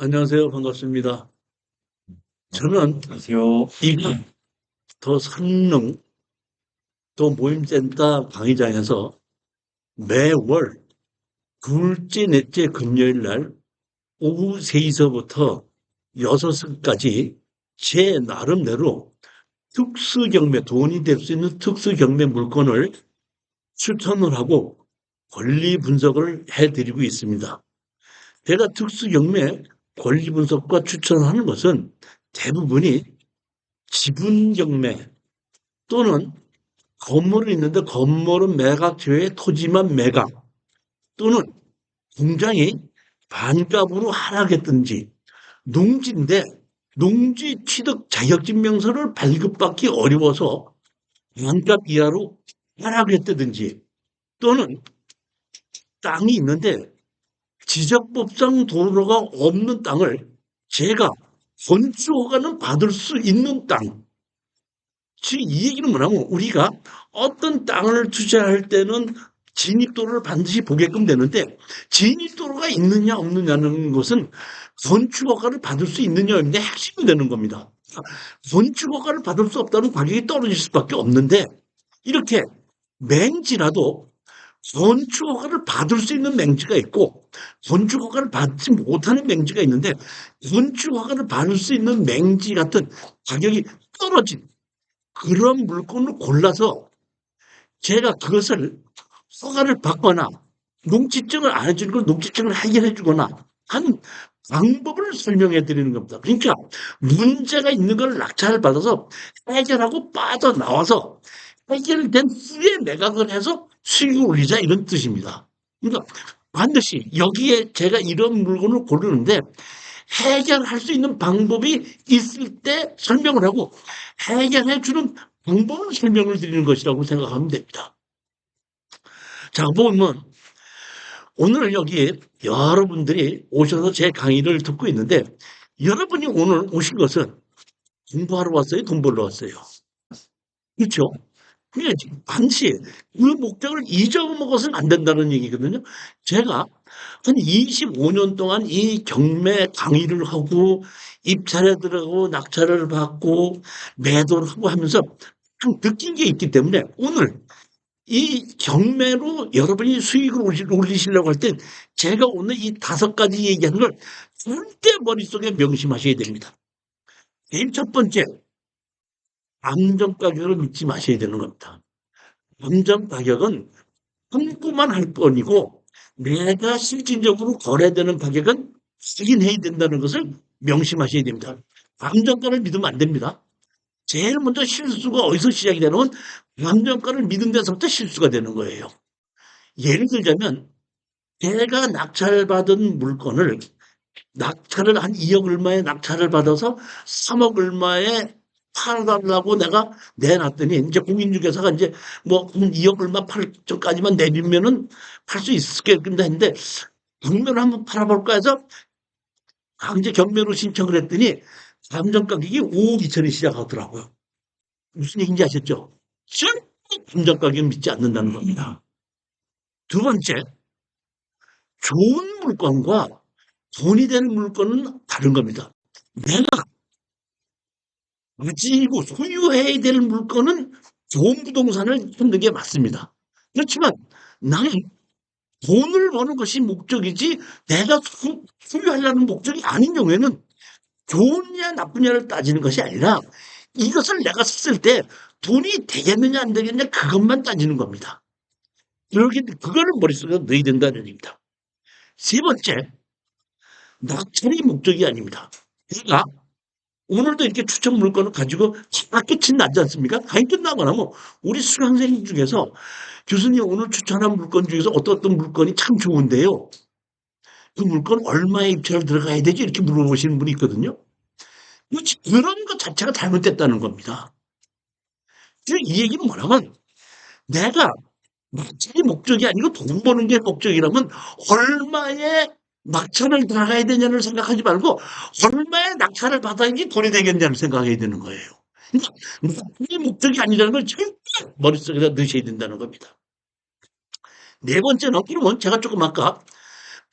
안녕하세요. 반갑습니다. 저는 안녕하세요. 더 성능 더 모임센터 강의장에서 매월 둘째, 넷째 금요일 날 오후 3시서부터 6시까지 제 나름대로 특수경매, 돈이 될 수 있는 특수경매 물건을 추천을 하고 권리 분석을 해드리고 있습니다. 제가 특수경매 권리 분석과 추천하는 것은 대부분이 지분경매 또는 건물이 있는데 건물은 매각제외 토지만 매각 또는 공장이 반값으로 하락했든지 농지인데 농지 취득 자격증명서를 발급받기 어려워서 반값 이하로 하락했다든지 또는 땅이 있는데 지적법상 도로가 없는 땅을 제가 건축허가는 받을 수 있는 땅. 즉, 이 얘기는 뭐냐면 우리가 어떤 땅을 투자할 때는 진입도를 반드시 보게끔 되는데 진입도로가 있느냐 없느냐는 것은 건축허가를 받을 수 있느냐 없느냐 핵심이 되는 겁니다. 건축허가를 받을 수 없다는 가격이 떨어질 수밖에 없는데 이렇게 맹지라도 건축허가를 받을 수 있는 맹지가 있고 건축허가를 받지 못하는 맹지가 있는데 건축허가를 받을 수 있는 맹지 같은 가격이 떨어진 그런 물건을 골라서 제가 그것을 허가를 받거나 농지증을 안 해주는 걸 농지증을 해결해 주거나 하는 방법을 설명해 드리는 겁니다. 그러니까 문제가 있는 걸 낙찰을 받아서 해결하고 빠져나와서 해결된 후에 매각을 해서 수익을 올리자 이런 뜻입니다. 그러니까 반드시 여기에 제가 이런 물건을 고르는데 해결할 수 있는 방법이 있을 때 설명을 하고 해결해 주는 방법을 설명을 드리는 것이라고 생각하면 됩니다. 자, 보면 오늘 여기 여러분들이 오셔서 제 강의를 듣고 있는데 여러분이 오늘 오신 것은 공부하러 왔어요? 돈 벌러 왔어요? 그렇죠? 그러니까 반드시 그 목적을 잊어먹어서는 안 된다는 얘기거든요. 제가 한 25년 동안 이 경매 강의를 하고 입찰에 들어가고 낙찰을 받고 매도를 하고 하면서 느낀 게 있기 때문에 오늘 이 경매로 여러분이 수익을 올리시려고 할 때 제가 오늘 이 5가지 얘기하는 걸 절대 머릿속에 명심하셔야 됩니다. 제일 첫 번째, 감정 가격을 믿지 마셔야 되는 겁니다. 감정 가격은 홍보만 할 뿐이고 내가 실질적으로 거래되는 가격은 확인해야 된다는 것을 명심하셔야 됩니다. 감정가를 믿으면 안 됩니다. 제일 먼저 실수가 어디서 시작이 되는 감정가를 믿은 데서부터 실수가 되는 거예요. 예를 들자면 제가 낙찰받은 물건을 낙찰을 한 2억 얼마에 낙찰을 받아서 3억 얼마에 팔아달라고 내가 내놨더니 이제 공인중개사가 이제 뭐 2억 얼마 팔 정까지만 내주면은 팔 수 있겠다 했는데 경매로 한번 팔아볼까 해서 강제 경매로 신청을 했더니 감정 가격이 5억 2천이 시작하더라고요. 무슨 얘기인지 아셨죠? 절대 감정 가격 믿지 않는다는 겁니다. 두 번째, 좋은 물건과 돈이 되는 물건은 다른 겁니다. 내가 가지고 소유해야 될 물건은 좋은 부동산을 찾는 게 맞습니다. 그렇지만 나는 돈을 버는 것이 목적이지 내가 소유하려는 목적이 아닌 경우에는 좋으냐 나쁘냐를 따지는 것이 아니라 이것을 내가 썼을 때 돈이 되겠느냐 안 되겠느냐 그것만 따지는 겁니다. 그렇게 그거를 머릿속에 넣어야 된다는 얘기입니다. 세 번째, 낙찰이 목적이 아닙니다. 내가 오늘도 이렇게 추천 물건을 가지고 다 끝이 나지 않습니까? 강의 끝나고 나면 우리 수강생 중에서 교수님 오늘 추천한 물건 중에서 어떤 물건이 참 좋은데요. 그 물건 얼마에 입찰 들어가야 되지? 이렇게 물어보시는 분이 있거든요. 그런 것 자체가 잘못됐다는 겁니다. 이 얘기는 뭐냐면 내가 낙찰이 목적이 아니고 돈 버는 게 목적이라면 얼마에 낙찰을 나가야 되냐를 생각하지 말고 얼마에 낙찰을 받아야지 돈이 되겠냐를 생각해야 되는 거예요. 그러니까 낙찰이 목적이 아니라는 걸 절대 머릿속에다 넣으셔야 된다는 겁니다. 네 번째는 그러면 제가 조금 아까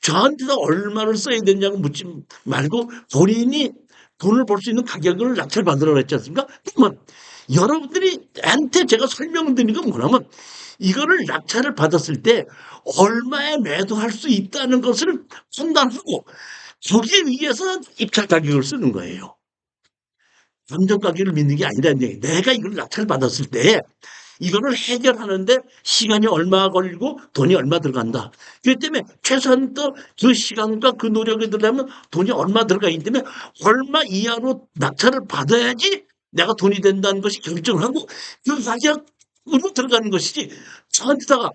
저한테도 얼마를 써야 되냐고 묻지 말고 본인이 돈을 벌 수 있는 가격을 낙찰받으라고 했지 않습니까? 그러면 여러분들이 한테 제가 설명을 드리는 건 뭐냐면 이거를 낙찰을 받았을 때 얼마에 매도할 수 있다는 것을 판단하고 거기에 의해서 입찰 가격을 쓰는 거예요. 감정 가격을 믿는 게 아니라는 얘기예요. 내가 이걸 낙찰을 받았을 때 이거를 해결하는데 시간이 얼마 걸리고 돈이 얼마 들어간다. 그렇기 때문에 최소한 또 그 시간과 그 노력이 들어가면 돈이 얼마 들어가기 때문에 얼마 이하로 낙찰을 받아야지 내가 돈이 된다는 것이 결정을 하고 그 가격으로 들어가는 것이지 저한테다가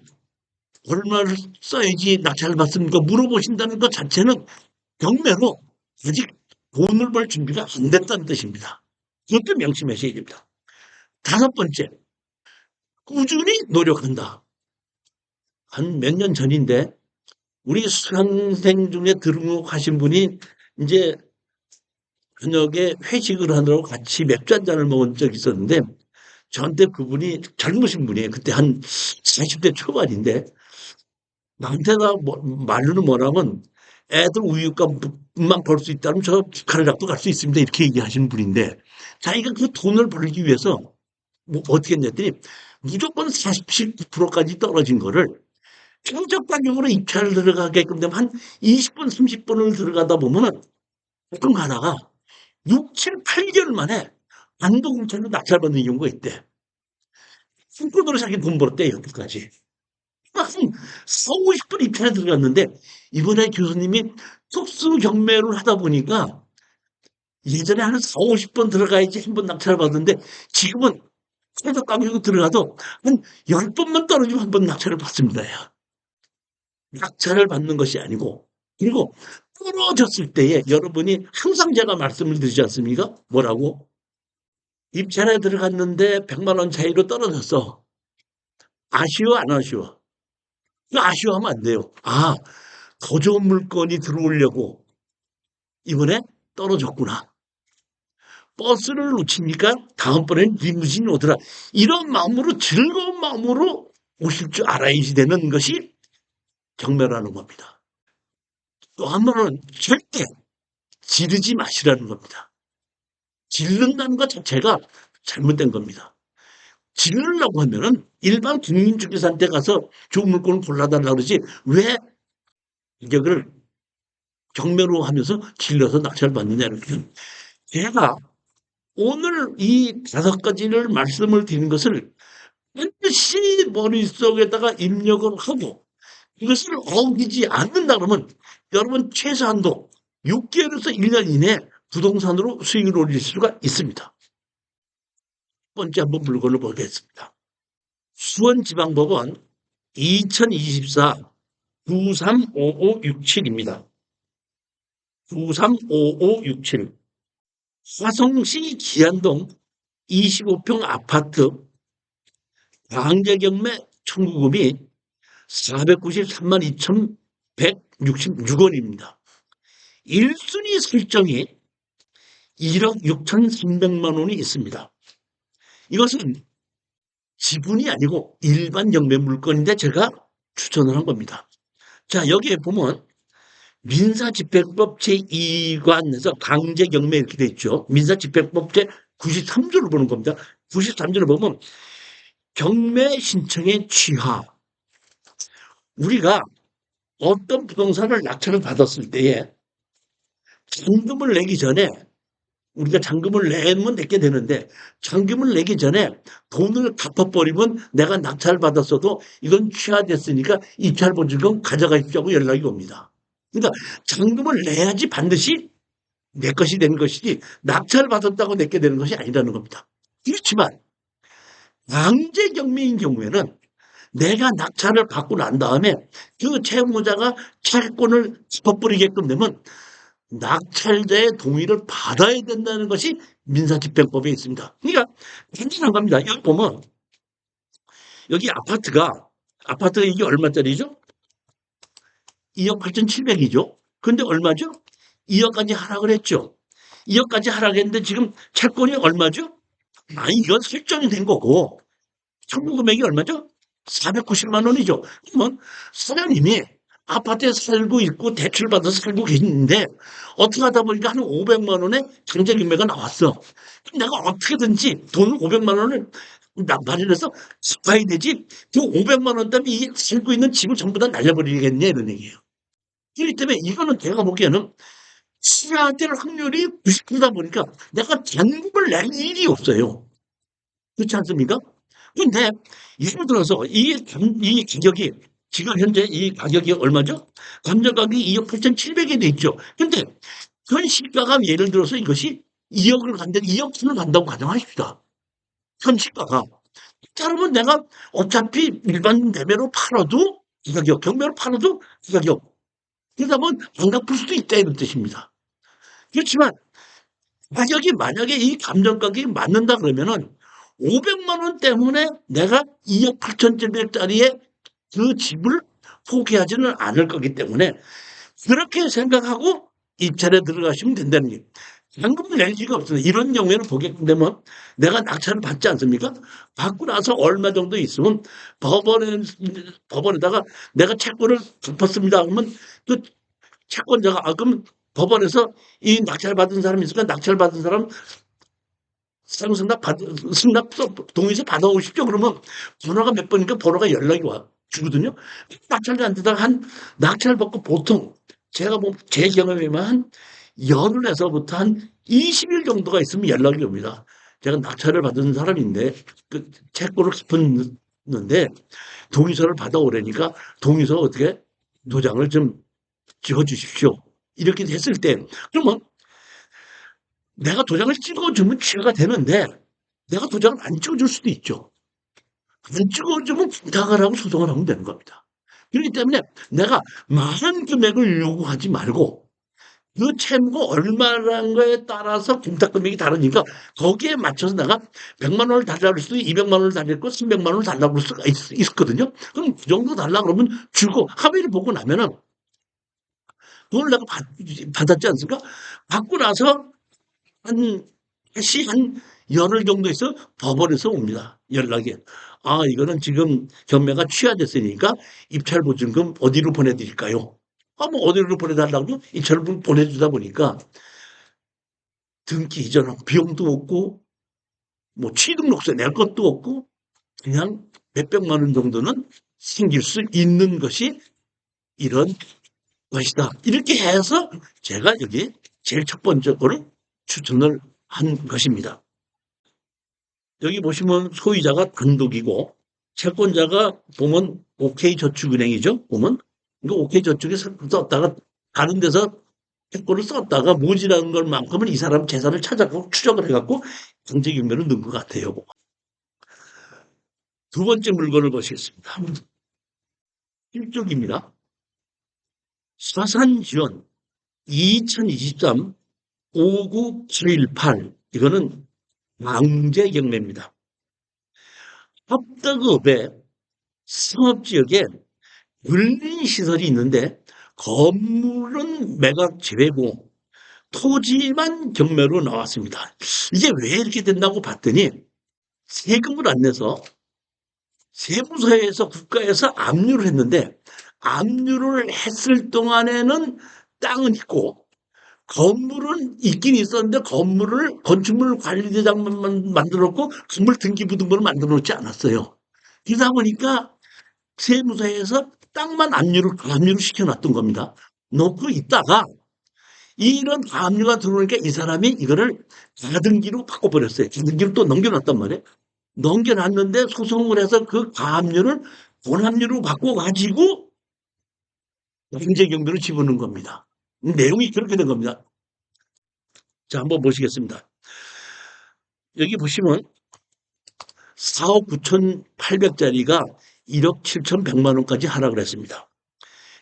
얼마를 써야지 낙찰을 받습니까? 물어보신다는 것 자체는 경매로 아직 돈을 벌 준비가 안 됐다는 뜻입니다. 그것도 명심하셔야 됩니다. 다섯 번째, 꾸준히 노력한다. 한 몇 년 전인데 우리 수강생 중에 등록하신 분이 이제 저녁에 회식을 하느라고 같이 맥주 한 잔을 먹은 적이 있었는데 저한테 그분이 젊으신 분이에요. 그때 한 40대 초반인데 나한테가 말로는 뭐라면 애들 우유값만 벌 수 있다면 저 북한을락도 갈 수 있습니다. 이렇게 얘기하시는 분인데 자기가 그 돈을 벌기 위해서 뭐 어떻게 했냐더니 무조건 49%까지 떨어진 거를 최저 가격으로 입찰을 들어가게끔 되면 한 20분, 30분을 들어가다 보면은 보통 가다가 6, 7, 8개월 만에 안도공찰로 낙찰받는 경우가 있대. 한꺼번에 자기 돈 벌었대, 여기까지. 한 4, 50분 입찰에 들어갔는데 이번에 교수님이 특수 경매를 하다 보니까 예전에 한 4, 50번 들어가야지 한 번 낙찰을 받는데 지금은 최저 가격으로 들어가도 한 10번만 떨어지면 한 번 낙찰을 받습니다. 낙찰을 받는 것이 아니고 그리고 떨어졌을 때에 여러분이 항상 제가 말씀을 드리지 않습니까? 뭐라고? 입찰에 들어갔는데 100만 원 차이로 떨어졌어. 아쉬워 안 아쉬워? 아쉬워하면 안 돼요. 아, 더 좋은 물건이 들어오려고 이번에 떨어졌구나. 버스를 놓치니까 다음번엔 리무진이 오더라. 이런 마음으로 즐거운 마음으로 오실 줄 알아야지 되는 것이 경매라는 겁니다. 또 한 번은 절대 지르지 마시라는 겁니다. 지른다는 것 자체가 잘못된 겁니다. 지르려고 하면은 일반 공인중개사한테 가서 좋은 물건을 골라달라고 그러지 왜 가격을 경매로 하면서 질러서 낙찰을 받느냐는 거예요. 제가 오늘 이 5가지를 말씀을 드린 것을 반드시 머릿속에다가 입력을 하고 이것을 어기지 않는다 그러면 여러분 최소한도 6개월에서 1년 이내에 부동산으로 수익을 올릴 수가 있습니다. 첫 번째 한번 물건을 보겠습니다. 수원지방법원 2024 935567입니다. 935567 화성시 기안동 25평 아파트 광재경매 청구금이 493만 2,166원입니다. 1순위 설정이 1억 6,300만 원이 있습니다. 이것은 지분이 아니고 일반 경매 물건인데 제가 추천을 한 겁니다. 자, 여기에 보면 민사집행법 제2관에서 강제경매 이렇게 돼 있죠. 민사집행법 제93조를 보는 겁니다. 93조를 보면 경매 신청의 취하. 우리가 어떤 부동산을 낙찰을 받았을 때에 잔금을 내기 전에 우리가 잔금을 내면 내게 되는데 잔금을 내기 전에 돈을 갚아버리면 내가 낙찰을 받았어도 이건 취하됐으니까 입찰 보증금 가져가십시오 연락이 옵니다. 그러니까 잔금을 내야지 반드시 내 것이 되는 것이지 낙찰을 받았다고 내게 되는 것이 아니라는 겁니다. 그렇지만 강제경매인 경우에는 내가 낙찰을 받고 난 다음에 그 채무자가 채권을 짚어버리게끔 되면 낙찰자의 동의를 받아야 된다는 것이 민사집행법에 있습니다. 그러니까 단순한 겁니다. 여기 보면 여기 아파트가 이게 얼마짜리죠? 2억 8,700이죠. 근데 얼마죠? 2억까지 하락을 했죠. 2억까지 하락했는데 지금 채권이 얼마죠? 아니 이건 설정이 된 거고 청구 금액이 얼마죠? 490만 원이죠. 그러면 사장님이 아파트에 살고 있고 대출받아서 살고 계시는데 어떻게 하다 보니까 한 500만 원의 경제 경매가 나왔어. 내가 어떻게든지 돈 500만 원을 마련해서 갚아야 되지. 그 500만 원 때문에 이 살고 있는 집을 전부 다 날려버리겠냐 이런 얘기예요. 그렇기 때문에 이거는 제가 보기에는 취하될 확률이 90%다 보니까 내가 잔금을 낼 일이 없어요. 그렇지 않습니까? 근데 예를 들어서 이 가격이 지금 현재 이 가격이 얼마죠? 감정 가격이 2억 8,700이 돼 있죠. 근데 현 시가가 예를 들어서 이것이 2억을 간다, 2억 선을 간다고 가정하십시다. 현 시가가. 자, 그러면 내가 어차피 일반 매매로 팔아도 이 가격, 경매로 팔아도 이 가격. 그러다 보면 안 갚을 수도 있다 이런 뜻입니다. 그렇지만 가격이 만약에 이 감정 가격이 맞는다 그러면은 500만 원 때문에 내가 2억 8,700짜리의 그 집을 포기하지는 않을 거기 때문에 그렇게 생각하고 입찰에 들어가시면 된다는 얘기예요. 잔금을 낼 수가 없습니다. 이런 경우에는 보게 되면 내가 낙찰을 받지 않습니까? 받고 나서 얼마 정도 있으면 법원에다가 내가 채권을 갚았습니다. 그러면 그 채권자가 그럼 법원에서 이 낙찰 받은 사람이 있으니까 낙찰 받은 사람 승낙 동의서 받아오십시오. 그러면 번호가 몇 번이니까 번호가 연락이 와 주거든요. 낙찰자한테다가 한 낙찰 받고 보통 제가 제 경험에만 한 열흘에서부터 한 20일 정도가 있으면 연락이 옵니다. 제가 낙찰을 받은 사람인데 그 채권을 갚았는데 동의서를 받아오라니까 동의서 어떻게 도장을 좀 찍어 주십시오. 이렇게 됐을 때 그러면 내가 도장을 찍어주면 취하가 되는데 내가 도장을 안 찍어줄 수도 있죠. 안 찍어주면 부탁을 하고 소송을 하면 되는 겁니다. 그렇기 때문에 내가 많은 금액을 요구하지 말고 그 채무가 얼마라는 거에 따라서 공탁 금액이 다르니까 거기에 맞춰서 내가 100만 원을 달라고 할 수도 200만 원을 달라고 했고 300만 원을 달라고 할 수가 있었거든요. 그럼 그 정도 달라고 그러면 주고 합의를 보고 나면은 돈을 내가 받았지 않습니까? 받고 나서 다시 한 열흘 정도 있어 법원에서 옵니다. 연락이. 아, 이거는 지금 경매가 취하됐으니까 입찰보증금 어디로 보내드릴까요? 아, 뭐 어디로 보내달라고 입찰을 보내주다 보니까 등기 이전하고 비용도 없고 뭐 취등록세 낼 것도 없고 그냥 몇백만 원 정도는 생길 수 있는 것이 이런 것이다. 이렇게 해서 제가 여기 제일 첫 번째 거를 추천을 한 것입니다. 여기 보시면 소유자가 단독이고 채권자가 보면 OK저축은행이죠. 보면 이거 OK저축에 썼다가 다른 데서 채권을 썼다가 모지라는 걸만큼은 이 사람 재산을 찾아가고 추적을 해갖고 경제경매를 넣은 것 같아요. 두 번째 물건을 보시겠습니다. 실적입니다. 사산지원 2023 59718 이거는 강제경매입니다. 합덕업의 상업지역에 근린시설이 있는데 건물은 매각 제외고 토지만 경매로 나왔습니다. 이게 왜 이렇게 된다고 봤더니 세금을 안 내서 세무서에서 국가에서 압류를 했는데 압류를 했을 동안에는 땅은 있고 건물은 있긴 있었는데 건축물 관리대장만 만들었고 건물 등기부등본을 만들어 놓지 않았어요. 그러다 보니까 세무서에서 땅만 압류를 시켜놨던 겁니다. 놓고 있다가 이런 압류가 들어오니까 이 사람이 이거를 가등기로 바꿔버렸어요. 가등기로 또 넘겨놨단 말이에요. 넘겨놨는데 소송을 해서 그 가압류를 본압류로 바꿔가지고 경제경비로 집어넣은 겁니다. 내용이 그렇게 된 겁니다. 자, 한번 보시겠습니다. 여기 보시면 4억 9,800짜리가 1억 7,100만 원까지 하락을 했습니다.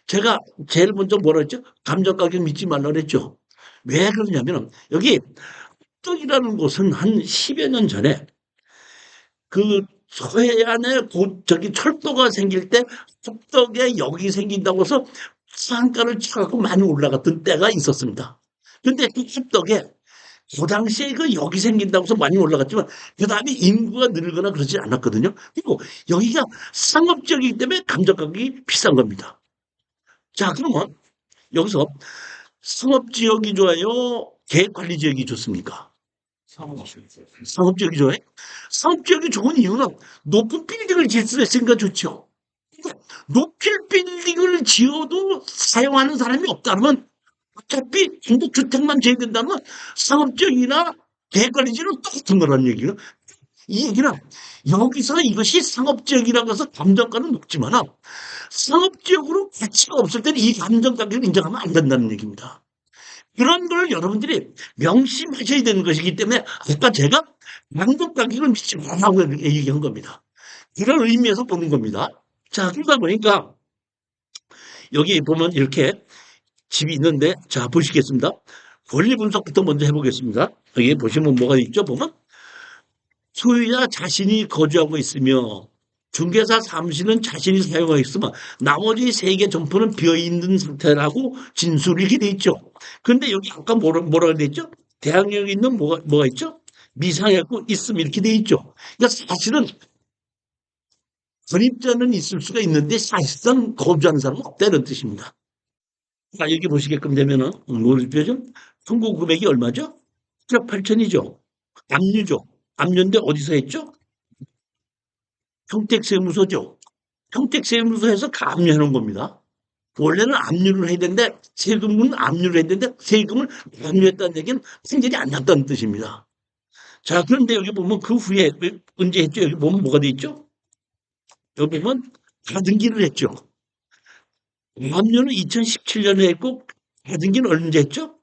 제가 제일 먼저 뭐라 했죠? 감정가격 믿지 말라 그랬죠. 왜 그러냐면 여기 떡이라는 곳은 한 10여 년 전에 그 서해안에 저기 철도가 생길 때 합덕에 역이 생긴다고 해서 상가를 쳐갖고 많이 올라갔던 때가 있었습니다. 근데 그 합덕에 그 당시에 그 역이 생긴다고 해서 많이 올라갔지만 그 다음에 인구가 늘거나 그러지 않았거든요. 그리고 여기가 상업지역이기 때문에 감정 가격이 비싼 겁니다. 자, 그러면 여기서 상업지역이 좋아요? 계획관리지역이 좋습니까? 상업지역이 좋아요? 상업지역이 좋은 이유는 높은 빌딩을 지을 수 있으니까 좋죠. 높은 빌딩을 지어도 사용하는 사람이 없다면 어차피 중독주택만 지어야 된다면 상업지역이나 계획관리지역은 똑같은 거란 얘기예요. 이 얘기는 여기서 이것이 상업지역이라고 해서 감정가는 높지만 상업지역으로 가치가 없을 때는 이 감정가격을 인정하면 안 된다는 얘기입니다. 그런 걸 여러분들이 명심하셔야 되는 것이기 때문에 아까 제가 감정가격을 믿지 말라고 얘기한 겁니다. 이런 의미에서 보는 겁니다. 자, 그러다 보니까 여기 보면 이렇게 집이 있는데 자 보시겠습니다. 권리 분석부터 먼저 해보겠습니다. 여기 보시면 뭐가 있죠? 보면 소유자 자신이 거주하고 있으며 중개사 사무실은 자신이 사용하고 있으면 나머지 세 개 점포는 비어있는 상태라고 진술이 이렇게 돼 있죠. 그런데 여기 아까 뭐라 돼 있죠? 대항력이 있는 뭐가 있죠? 미상했고 있음 이렇게 돼 있죠. 그러니까 사실은 건입자는 있을 수가 있는데 사실상 거주하는 사람은 없다는 뜻입니다. 자, 여기 보시게끔 되면은 뭘 표죠? 청구 금액이 얼마죠? 1억 8천이죠. 압류죠. 압류인데 어디서 했죠? 평택세무서죠. 평택세무서에서 압류해 놓은 겁니다. 원래는 압류를 해야 되는데 세금은 압류를 해야 되는데 세금을 압류했다는 얘기는 생절이 안 났다는 뜻입니다. 자, 그런데 여기 보면 그 후에 언제 했죠? 여기 보면 뭐가 돼 있죠? 여기 보면 가등기를 했죠. 압류는 2017년에 했고 가등기는 언제 했죠?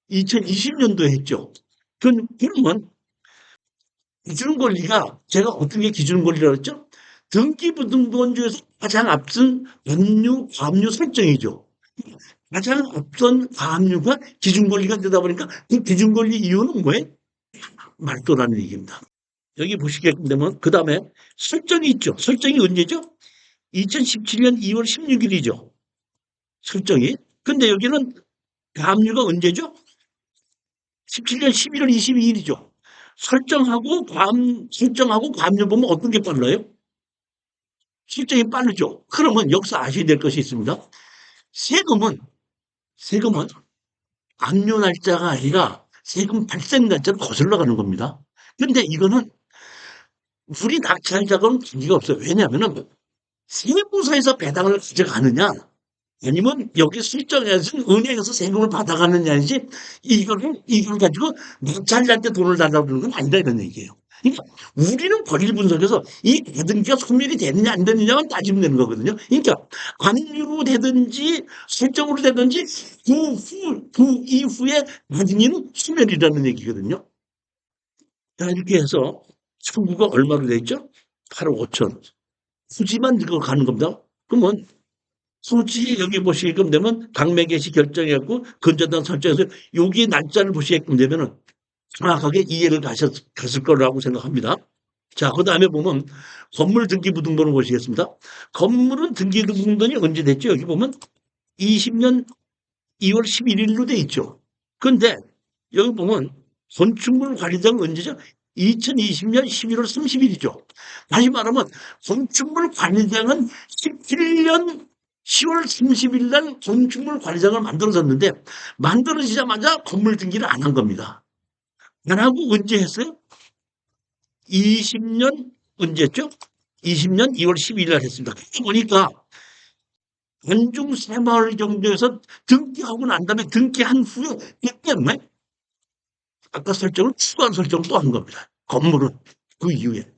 2020년도에 했죠. 그러면 기준 권리가 제가 어떤 게 기준 권리라고 했죠? 등기부등본주에서 가장 앞선 압류, 과압류 설정이죠. 가장 앞선 과압류가 기준 권리가 되다 보니까 그 기준 권리 이유는 뭐예요? 말도라는 얘기입니다. 여기 보시게 되면 그 다음에 설정이 있죠. 설정이 언제죠? 2017년 2월 16일이죠. 설정이. 근데 여기는 과압류가 언제죠? 17년 11월 22일이죠. 설정하고 과압류 보면 어떤 게 빨라요? 실정이 빠르죠. 그러면 여기서 아셔야 될 것이 있습니다. 세금은 세금은 압류 날짜가 아니라 세금 발생 날짜를 거슬러 가는 겁니다. 그런데 이거는 우리 낙찰자금은 관계가 없어요. 왜냐하면 세무서에서 배당을 가져가느냐 아니면 여기 실정해서 은행에서 세금을 받아가느냐지 이걸 가지고 낙찰자한테 돈을 달라고 그러는 건 아니다 이런 얘기예요. 그러니까 우리는 권리 분석에서 이 가등기가 소멸이 되느냐 안 되느냐만 따지면 되는 거거든요. 그러니까 압류로 되든지 설정으로 되든지 그 이후에 가등기는 소멸이라는 얘기거든요. 자, 이렇게 해서 청구가 얼마로 돼 있죠? 8억 5천. 후지만 이거 가는 겁니다. 그러면 솔직히 여기 보시게끔 되면 강매개시 결정했고 건전당 설정해서 여기 날짜를 보시게끔 되면은 정확하게 이해를 갔을 거라고 생각합니다. 자, 그 다음에 보면 건물 등기부등본을 보시겠습니다. 건물은 등기부등본이 언제 됐죠? 여기 보면 20년 2월 11일로 돼 있죠. 그런데 여기 보면 건축물 관리자는 언제죠? 2020년 11월 30일이죠. 다시 말하면 건축물 관리장은 17년 10월 30일 날 건축물 관리장을 만들어졌는데 만들어지자마자 건물 등기를 안 한 겁니다. 안 하고 언제 했어요? 20년 언제죠? 20년 2월 12일 날 했습니다. 그렇게 보니까 안중 새마을 경제에서 등기하고 난 다음에 등기한 후에 그 때문에 아까 설정을 추가한 설정을 또 한 겁니다. 건물은 그 이후에.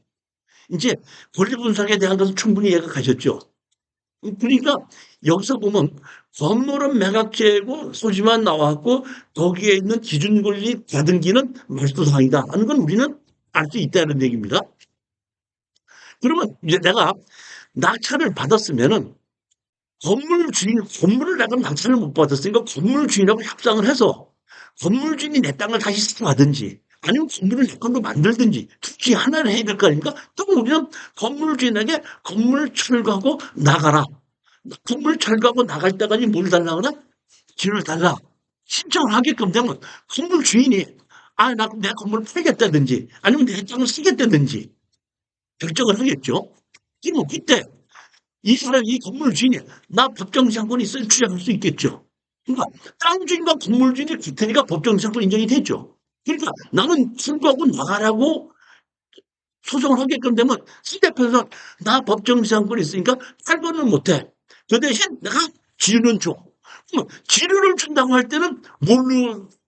이제 권리 분석에 대한 것은 충분히 이해가 가셨죠. 그러니까 여기서 보면 건물은 매각제고 소지만 나왔고 거기에 있는 기준 권리 가등기는 말소상이다 하는 건 우리는 알 수 있다는 얘기입니다. 그러면 이제 내가 낙찰을 받았으면은 건물을 내가 낙찰을 못 받았으니까 건물 주인하고 협상을 해서 건물 주인이 내 땅을 다시 사가든지 아니면 건물을 내 걸로 만들든지 둘 중에 하나를 해야 될 거 아닙니까? 그럼 우리는 건물 주인에게 건물 철거하고 나가라. 건물 철거하고 나갈 때까지 뭘 달라거나 지를 달라. 신청을 하게끔 되면 건물 주인이 내 건물을 팔겠다든지 아니면 내 땅을 쓰겠다든지 결정을 하겠죠. 그러면 그때 이 사람, 이 건물 주인이 나 법정지상권이 있어야 주장할 수 있겠죠. 그러니까 땅 주인과 건물 주인이 같으니까 법정지상권 인정이 되죠. 그러니까 나는 출구하고 나가라고 소송을 하게끔 되면 상대편에서 나 법정지상권이 있으니까 탈거는 못해. 그 대신 내가 지류는 줘. 지류를 준다고 할 때는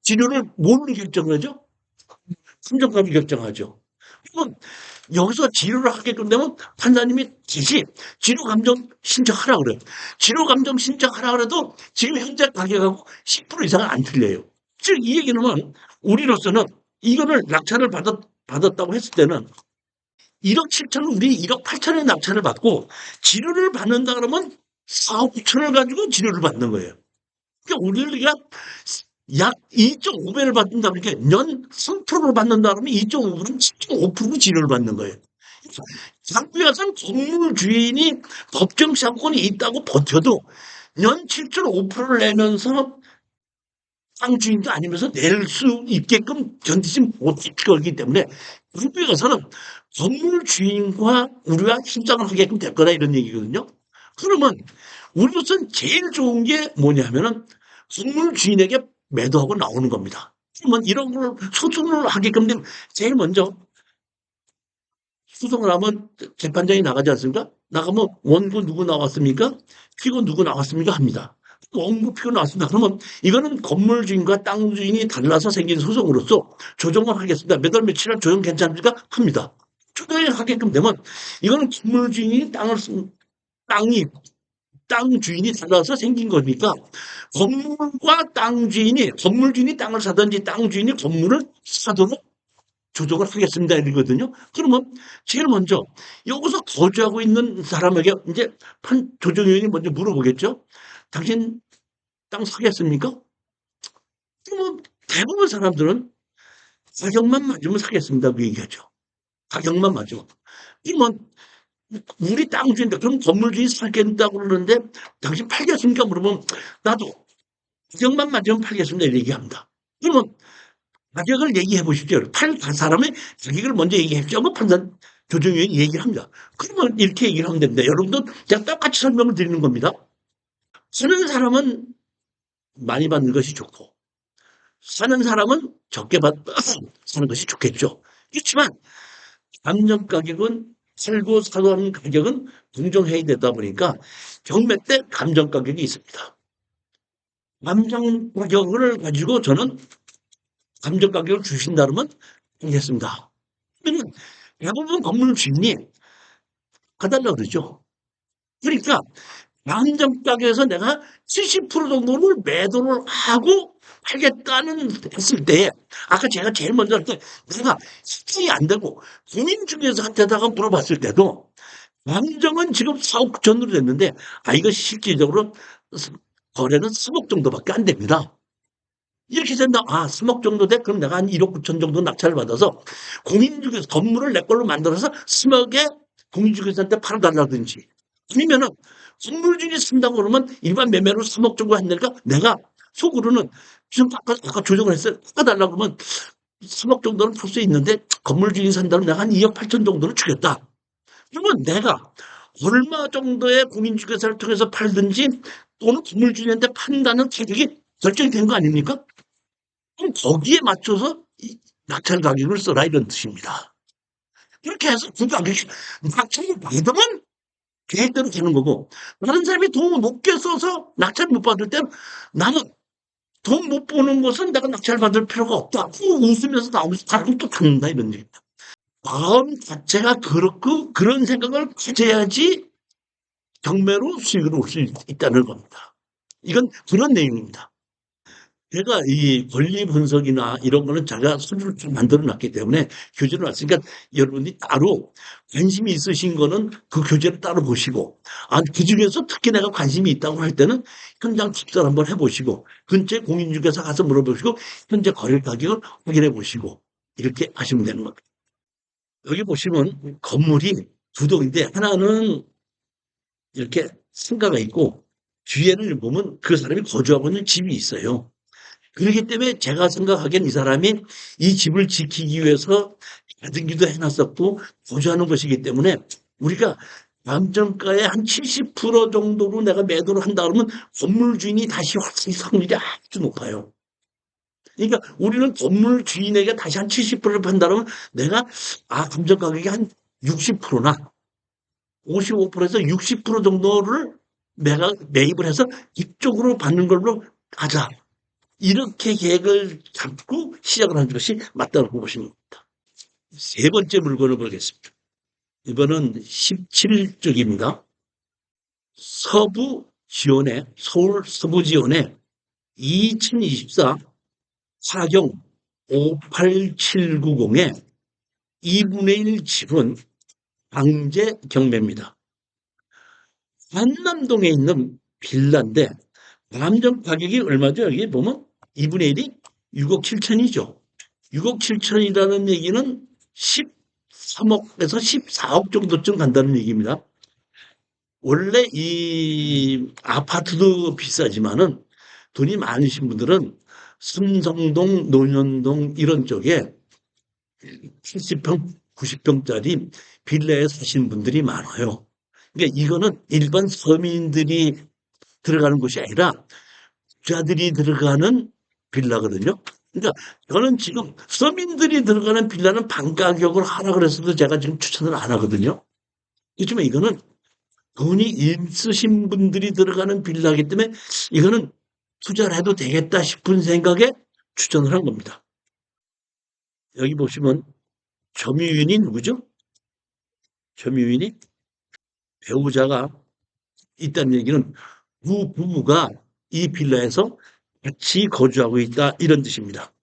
지류를 뭘로 결정하죠? 행정감이 결정하죠. 그러면 여기서 지류를 하게끔 되면 판사님이 다시 지류 감정 신청하라 그래요. 지류 감정 신청하라 그래도 지금 현재 가격하고 10% 이상은 안 틀려요. 즉 이 얘기는 우리로서는 이거를 낙찰을 받았다고 했을 때는 1억 7천을 우리 1억 8천의 낙찰을 받고 지류를 받는다 그러면 4억 9천을 가지고 지류를 받는 거예요. 그러니까 우리가 약 2.5배를 받는다 그러니까 년 3%를 받는다 그러면 2.5배는 7.5% 지료를 받는 거예요. 한국에서는 건물 주인이 법정 상권이 있다고 버텨도 년 7.5%를 내면서 땅 주인도 아니면서 낼 수 있게끔 견디지 못할 거기 때문에 한국에 가서는 건물 주인과 우리가 협상을 하게끔 될 거다 이런 얘기거든요. 그러면 우리로서는 제일 좋은 게 뭐냐면은 건물 주인에게 매도하고 나오는 겁니다. 그러면 이런 걸 소송을 하게끔 되면 제일 먼저 소송을 하면 재판장이 나가지 않습니까? 나가면 원고 누구 나왔습니까? 피고 누구 나왔습니까? 합니다. 원고 피고 나왔습니다. 그러면 이거는 건물 주인과 땅 주인이 달라서 생긴 소송으로서 조정을 하겠습니다. 몇 월 며칠 날 조정 괜찮습니까? 합니다. 조정을 하게끔 되면 이거는 건물 주인이 땅이 땅 주인이 달라서 생긴 거니까 건물과 땅 주인이 건물 주인이 땅을 사든지 땅 주인이 건물을 사도록 조정을 하겠습니다 이러거든요. 그러면 제일 먼저 여기서 거주하고 있는 사람에게 이제 조정위원이 먼저 물어보겠죠. 당신 땅 사겠습니까? 그러면 대부분 사람들은 가격만 맞으면 사겠습니다. 그 얘기하죠. 가격만 맞으면. 그러면 우리 땅 주인데 그럼 건물 주인이 사겠다고 그러는데 당신 팔겠습니까? 물으면 나도 가격만 맞으면 팔겠습니다. 이렇게 얘기합니다. 그러면 가격을 얘기해 보십시오. 팔 사람의 가격을 먼저 얘기해 주시고 판단 조정위원이 얘기를 합니다. 그러면 이렇게 얘기를 하면 됩니다. 여러분도 그냥 똑같이 설명을 드리는 겁니다. 사는 사람은 많이 받는 것이 좋고 사는 사람은 적게 사는 것이 좋겠죠. 그렇지만 감정 가격은 살고 사는 가격은 공정해야 되다 보니까 경매 때 감정 가격이 있습니다. 감정 가격을 가지고 저는 감정 가격을 주신다 그러면 알겠습니다. 그러면 대부분 건물 주인이 가달라고 그러죠. 그러니까 감정 가격에서 내가 70% 정도를 매도를 하고 팔겠다는 했을 때 아까 제가 제일 먼저 할 때 내가 실증이 안 되고 공인중개사한테다가 물어봤을 때도 감정은 지금 4억 9천으로 됐는데 이거 실질적으로 거래는 3억 정도밖에 안 됩니다. 이렇게 된다. 3억 정도 돼? 그럼 내가 한 1억 9천 정도 낙찰을 받아서 공인중개사 건물을 내 걸로 만들어서 3억에 공인중개사한테 팔아달라든지 아니면은 건물 중에 산다고 그러면 일반 매매로 3억 정도 한다니까 내가 속으로는 지금 아까 조정을 했어요. 깎아달라고 그러면 3억 정도는 팔 수 있는데 건물 주인이 산다면 내가 한 2억 8천 정도는 주겠다. 그러면 내가 얼마 정도의 공인중개사를 통해서 팔든지 또는 건물 주인한테 판다는 가격이 결정이 된 거 아닙니까? 그럼 거기에 맞춰서 낙찰 가격을 써라 이런 뜻입니다. 그렇게 해서 그 가격이 낙찰을 받으면 계획대로 되는 거고 다른 사람이 돈 높게 써서 낙찰 못 받을 때는 나는 돈 못 버는 것은 내가 낙찰 받을 필요가 없다. 웃으면서 나오면서 다른 또 갖는다 이런 얘기입니다. 마음 자체가 그렇고 그런 생각을 가져야지 경매로 수익을 올 수 있다는 겁니다. 이건 그런 내용입니다. 제가 이 권리 분석이나 이런 거는 제가 서류를 좀 만들어 놨기 때문에 교재를 놨으니까 여러분이 따로 관심이 있으신 거는 그 교재를 따로 보시고, 그 중에서 특히 내가 관심이 있다고 할 때는 현장 집사를 한번 해보시고, 근처에 공인중개사 가서 물어보시고, 현재 거래 가격을 확인해 보시고, 이렇게 하시면 되는 겁니다. 여기 보시면 건물이 두 동인데, 하나는 이렇게 상가가 있고, 뒤에는 보면 그 사람이 거주하고 있는 집이 있어요. 그렇기 때문에 제가 생각하기엔 이 사람이 이 집을 지키기 위해서 가등기도 해놨었고 보조하는 것이기 때문에 우리가 감정가의 한 70% 정도로 내가 매도를 한다 그러면 건물 주인이 다시 확률이 아주 높아요. 그러니까 우리는 건물 주인에게 다시 한 70%를 판다 그러면 내가 감정 가격이 한 60%나 55%에서 60% 정도를 내가 매입을 해서 이쪽으로 받는 걸로 가자. 이렇게 계획을 잡고 시작을 하는 것이 맞다고 보시면 됩니다. 세 번째 물건을 보겠습니다. 이번은 17쪽입니다. 서울 서부 지원에 2024 사경 58790에 2분의 1 지분 강제 경매입니다. 한남동에 있는 빌라인데 감정 가격이 얼마죠? 여기 보면 2분의 1이 6억 7천이죠. 6억 7천이라는 얘기는 13억에서 14억 정도쯤 간다는 얘기입니다. 원래 이 아파트도 비싸지만은 돈이 많으신 분들은 삼성동, 논현동 이런 쪽에 70평, 90평짜리 빌라에 사시는 분들이 많아요. 그러니까 이거는 일반 서민들이 들어가는 곳이 아니라 부자들이 들어가는 빌라거든요. 그러니까 저는 지금 서민들이 들어가는 빌라는 반가격을 하라 그랬어도 제가 지금 추천을 안 하거든요. 그렇지만 이거는 돈이 있으신 분들이 들어가는 빌라이기 때문에 이거는 투자를 해도 되겠다 싶은 생각에 추천을 한 겁니다. 여기 보시면 점유인이 누구죠? 점유인이 배우자가 있다는 얘기는 두 부부가 이 빌라에서 같이 거주하고 있다 이런 뜻입니다.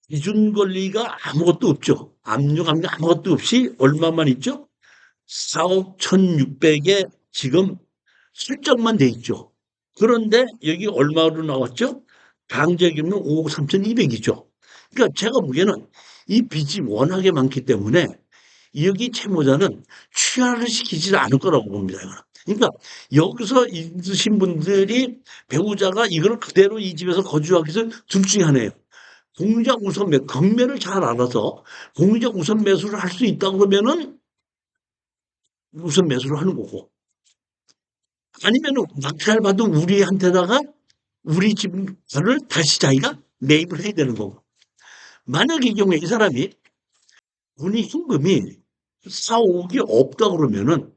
기준 권리가 아무것도 없죠. 압류감리 아무것도 없이 얼마만 있죠? 4억 1,600에 지금 실적만 돼 있죠. 그런데 여기 얼마로 나왔죠? 강제금은 5억 3,200이죠. 그러니까 제가 보기에는 이 빚이 워낙에 많기 때문에 여기 채무자는 취하를 시키지 않을 거라고 봅니다. 그러니까 여기서 있으신 분들이 배우자가 이걸 그대로 이 집에서 거주하기 위해서 둘 중에 하나예요. 공작 우선 경매를 잘 알아서 공작 우선 매수를 할 수 있다 그러면은 우선 매수를 하는 거고 아니면은 낙찰 받은 우리한테다가 우리 집을 다시 자기가 매입을 해야 되는 거고 만약 이 경우에 이 사람이 돈이 현금이 4, 5억이 없다 그러면은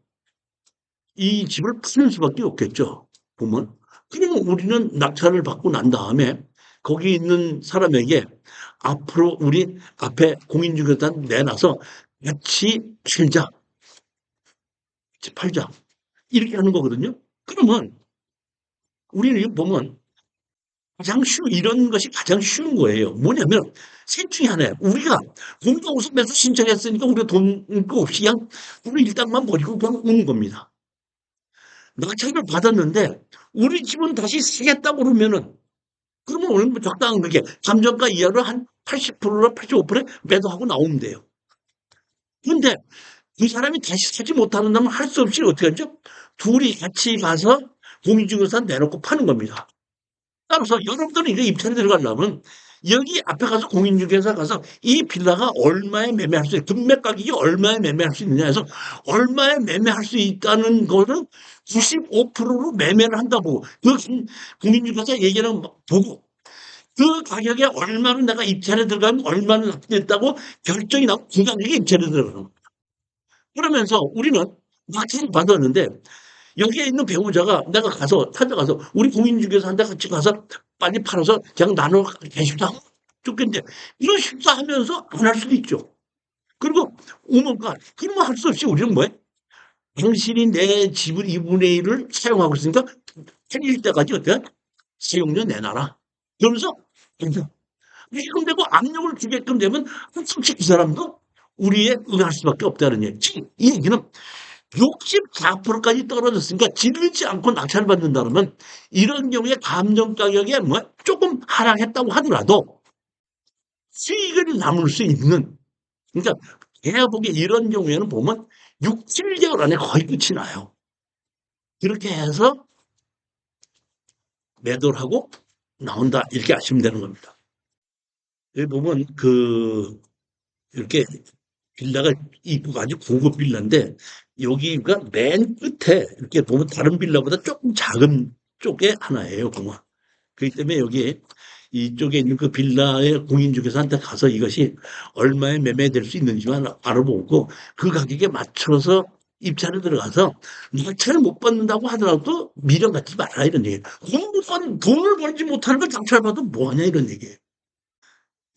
이 집을 파는 수밖에 없겠죠. 보면. 그러면 우리는 낙찰을 받고 난 다음에 거기 있는 사람에게 앞으로 우리 앞에 공인중개사 내놔서 같이 팔자. 같이 팔자. 이렇게 하는 거거든요. 그러면 우리는 이거 보면 이런 것이 가장 쉬운 거예요. 뭐냐면 셋 중에 하나예요. 우리가 공동우수 매수 신청했으니까 우리가 돈 없이 그냥 우리 일당만 버리고 그냥 오는 겁니다. 낙찰을 받았는데 우리 집은 다시 사겠다고 그러면은 그러면 오늘 뭐 적당한 그게 감정가 이하로 한 80%나 85% 매도하고 나오면 돼요. 근데 이 사람이 다시 사지 못한다면 할 수 없이 어떻게 하죠? 둘이 같이 가서 공인중개사 내놓고 파는 겁니다. 따라서 여러분들은 이거 입찰에 들어가려면 여기 앞에 가서 공인중개사 가서 이 빌라가 얼마에 매매할 수 있는 금매 가격이 얼마에 매매할 수 있느냐 해서 얼마에 매매할 수 있다는 거는 95%로 매매를 한다고 그 공인중개사 얘기를 보고 그 가격에 얼마는 내가 입찰에 들어가면 얼마는 납득했다고 결정이 나고 그 가격에 입찰에 들어가는 거예요. 그러면서 우리는 낙찰을 받았는데 여기에 있는 배우자가 내가 가서 찾아가서 우리 공인중개사한테 같이 가서 빨리 팔아서 그냥 나눠 계십사 좋겠는데 이런 식사하면서 안 할 수도 있죠. 그리고 오면가 그러면 할 수 없이 우리는 뭐해? 당신이 내 지분 2분의 1을 사용하고 있으니까 팔릴 때까지 어때? 사용료 내놔라. 그러면서 이금 되고 압력을 주게끔 되면 솔직히 그 사람도 우리에 응할 수밖에 없다는 얘기. 이 얘기는 64%까지 떨어졌으니까 지르지 않고 낙찰을 받는다면 이런 경우에 감정 가격에 뭐 조금 하락했다고 하더라도 수익을 남을 수 있는 그러니까 제가 보기에 이런 경우에는 보면 6, 7개월 안에 거의 끝이 나요. 그렇게 해서 매도를 하고 나온다 이렇게 아시면 되는 겁니다. 여기 보면 이렇게 빌라가 입구가 아주 고급 빌라인데 여기가 맨 끝에 이렇게 보면 다른 빌라보다 조금 작은 쪽에 하나예요, 공원. 그렇기 때문에 여기 이쪽에 있는 그 빌라의 공인중개사한테 가서 이것이 얼마에 매매될 수 있는지만 알아보고 그 가격에 맞춰서 입찰을 들어가서 낙찰을 못 받는다고 하더라도 미련 갖지 마라 이런 얘기예요. 돈을 벌지 못하는 걸 낙찰받아도 뭐하냐 이런 얘기예요.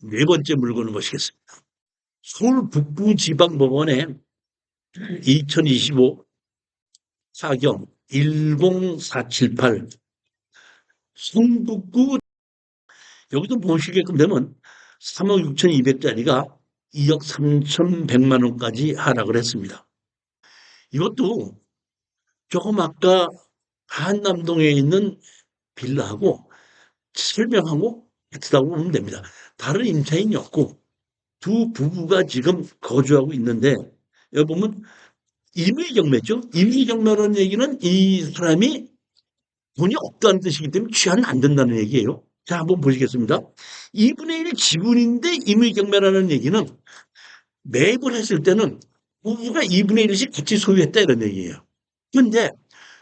네 번째 물건을 보시겠습니다. 서울 북부지방법원에 2025 사경 10478 성북구 여기도 보시게끔 되면 3억 6,200짜리가 2억 3,100만 원까지 하락을 했습니다. 이것도 조금 아까 한남동에 있는 빌라하고 설명하고 같다고 보면 됩니다. 다른 임차인이 없고 두 부부가 지금 거주하고 있는데 여기 보면 임의경매죠. 임의경매라는 얘기는 이 사람이 돈이 없다는 뜻이기 때문에 취하는 안 된다는 얘기예요. 자, 한번 보시겠습니다. 2분의 1 지분인데 임의경매라는 얘기는 매입을 했을 때는 부부가 2분의 1씩 같이 소유했다 이런 얘기예요. 근데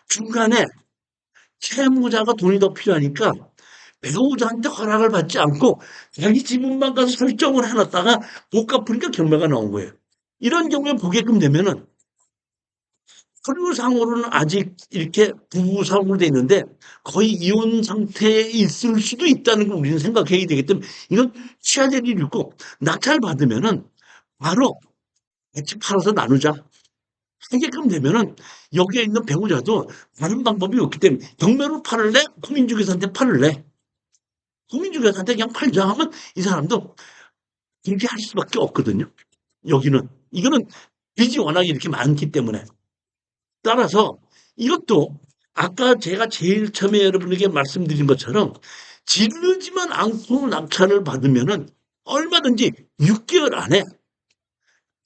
중간에 채무자가 돈이 더 필요하니까 배우자한테 허락을 받지 않고 자기 지분만 가서 설정을 해놨다가 못 갚으니까 경매가 나온 거예요. 이런 경우에 보게끔 되면은 서류상으로는 아직 이렇게 부부상으로 돼 있는데 거의 이혼 상태에 있을 수도 있다는 걸 우리는 생각해야 되기 때문에 이건 취하될 일이 있고 낙찰 받으면은 바로 같이 팔아서 나누자 하게끔 되면은 여기에 있는 배우자도 다른 방법이 없기 때문에 경매로 팔을래? 공인중개사한테 팔을래? 공인중개사한테 그냥 팔자 하면 이 사람도 그렇게 할 수밖에 없거든요. 여기는 이거는 빚이 워낙 이렇게 많기 때문에 따라서 이것도 아까 제가 제일 처음에 여러분에게 말씀드린 것처럼 지르지만 않고 낙찰을 받으면은 얼마든지 6개월 안에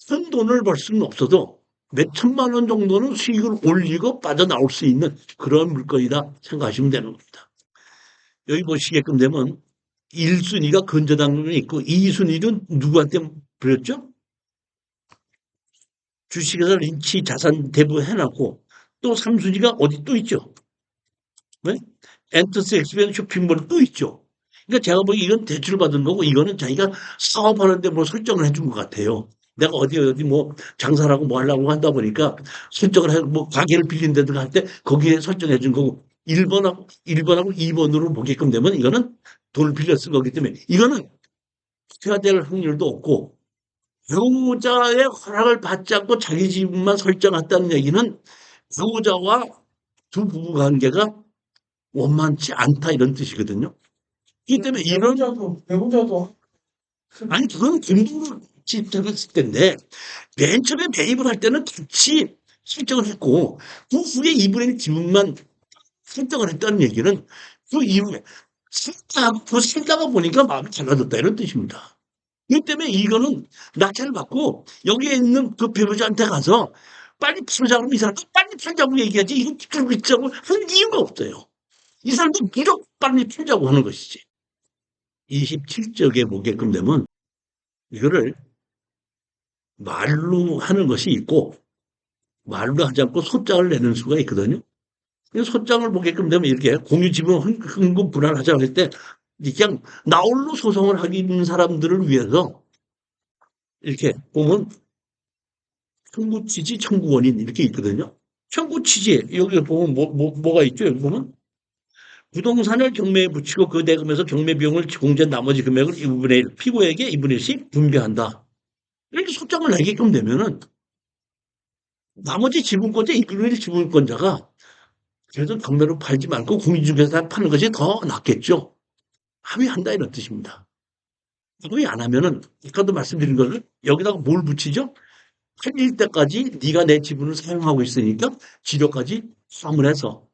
큰 돈을 벌 수는 없어도 몇 천만 원 정도는 수익을 올리고 빠져나올 수 있는 그런 물건이다 생각하시면 되는 겁니다. 여기 보시게끔 되면 1순위가 건저당론이 있고 2순위는 누구한테 불렸죠? 주식회사 린치 자산 대부 해놨고 또 3순위가 어디 또 있죠? 네? 엔터스 엑스펜 쇼핑몰 또 있죠. 그러니까 제가 보기 이건 대출 받은 거고 이거는 자기가 사업하는데 뭐 설정을 해준 것 같아요. 내가 어디 뭐 장사를 하고 뭐 하려고 한다 보니까 설정을 해, 뭐 가게를 빌린 데들 할 때 거기에 설정해 준 거고 1번하고 2번으로 보게끔 되면 이거는 돈을 빌려 쓴 거기 때문에 이거는 해야 될 확률도 없고 배우자의 허락을 받지 않고 자기 집만 설정했다는 얘기는 배우자와 두 부부 관계가 원만치 않다 이런 뜻이거든요. 그렇기 때문에 이런 배우자도 아니 그건 금융을 집착했을 텐데 맨 처음에 매입을 할 때는 같이 설정을 했고 그 후에 이분의 지분만 설정을 했다는 얘기는 그 이후에 살다가 보니까 마음이 달라졌다 이런 뜻입니다. 그렇기 때문에 이거는 낙찰을 받고 여기에 있는 그 배우자한테 가서 빨리 풀자고 하면 이 사람도 빨리 풀자고 얘기하지 이거 풀고 있자고 하는 이유가 없어요. 이 사람도 무조건 빨리 풀자고 하는 것이지. 27쪽에 보게끔 되면 이거를 말로 하는 것이 있고 말로 하지 않고 소장을 내는 수가 있거든요. 소장을 보게끔 되면 이렇게 공유지분 흥금 분할하자고 할 때 그냥 나홀로 소송을 하는 사람들을 위해서 이렇게 보면 청구 취지 청구 원인 이렇게 있거든요. 청구 취지 여기 보면 뭐가 있죠? 여기 보면 부동산을 경매에 붙이고 그 대금에서 경매 비용을 공제한 나머지 금액을 2분의 1 피고에게 2분의 1씩 분배한다. 이렇게 소장을 내게끔 되면은 나머지 지분권자 2분의 1 지분권자가 그래도 경매로 팔지 말고 공인중개사 파는 것이 더 낫겠죠. 합의한다 이런 뜻입니다. 합의 안 하면은 아까도 말씀드린 거를 여기다가 뭘 붙이죠? 팔릴 때까지 네가 내 지분을 사용하고 있으니까 지료까지 포함을 해서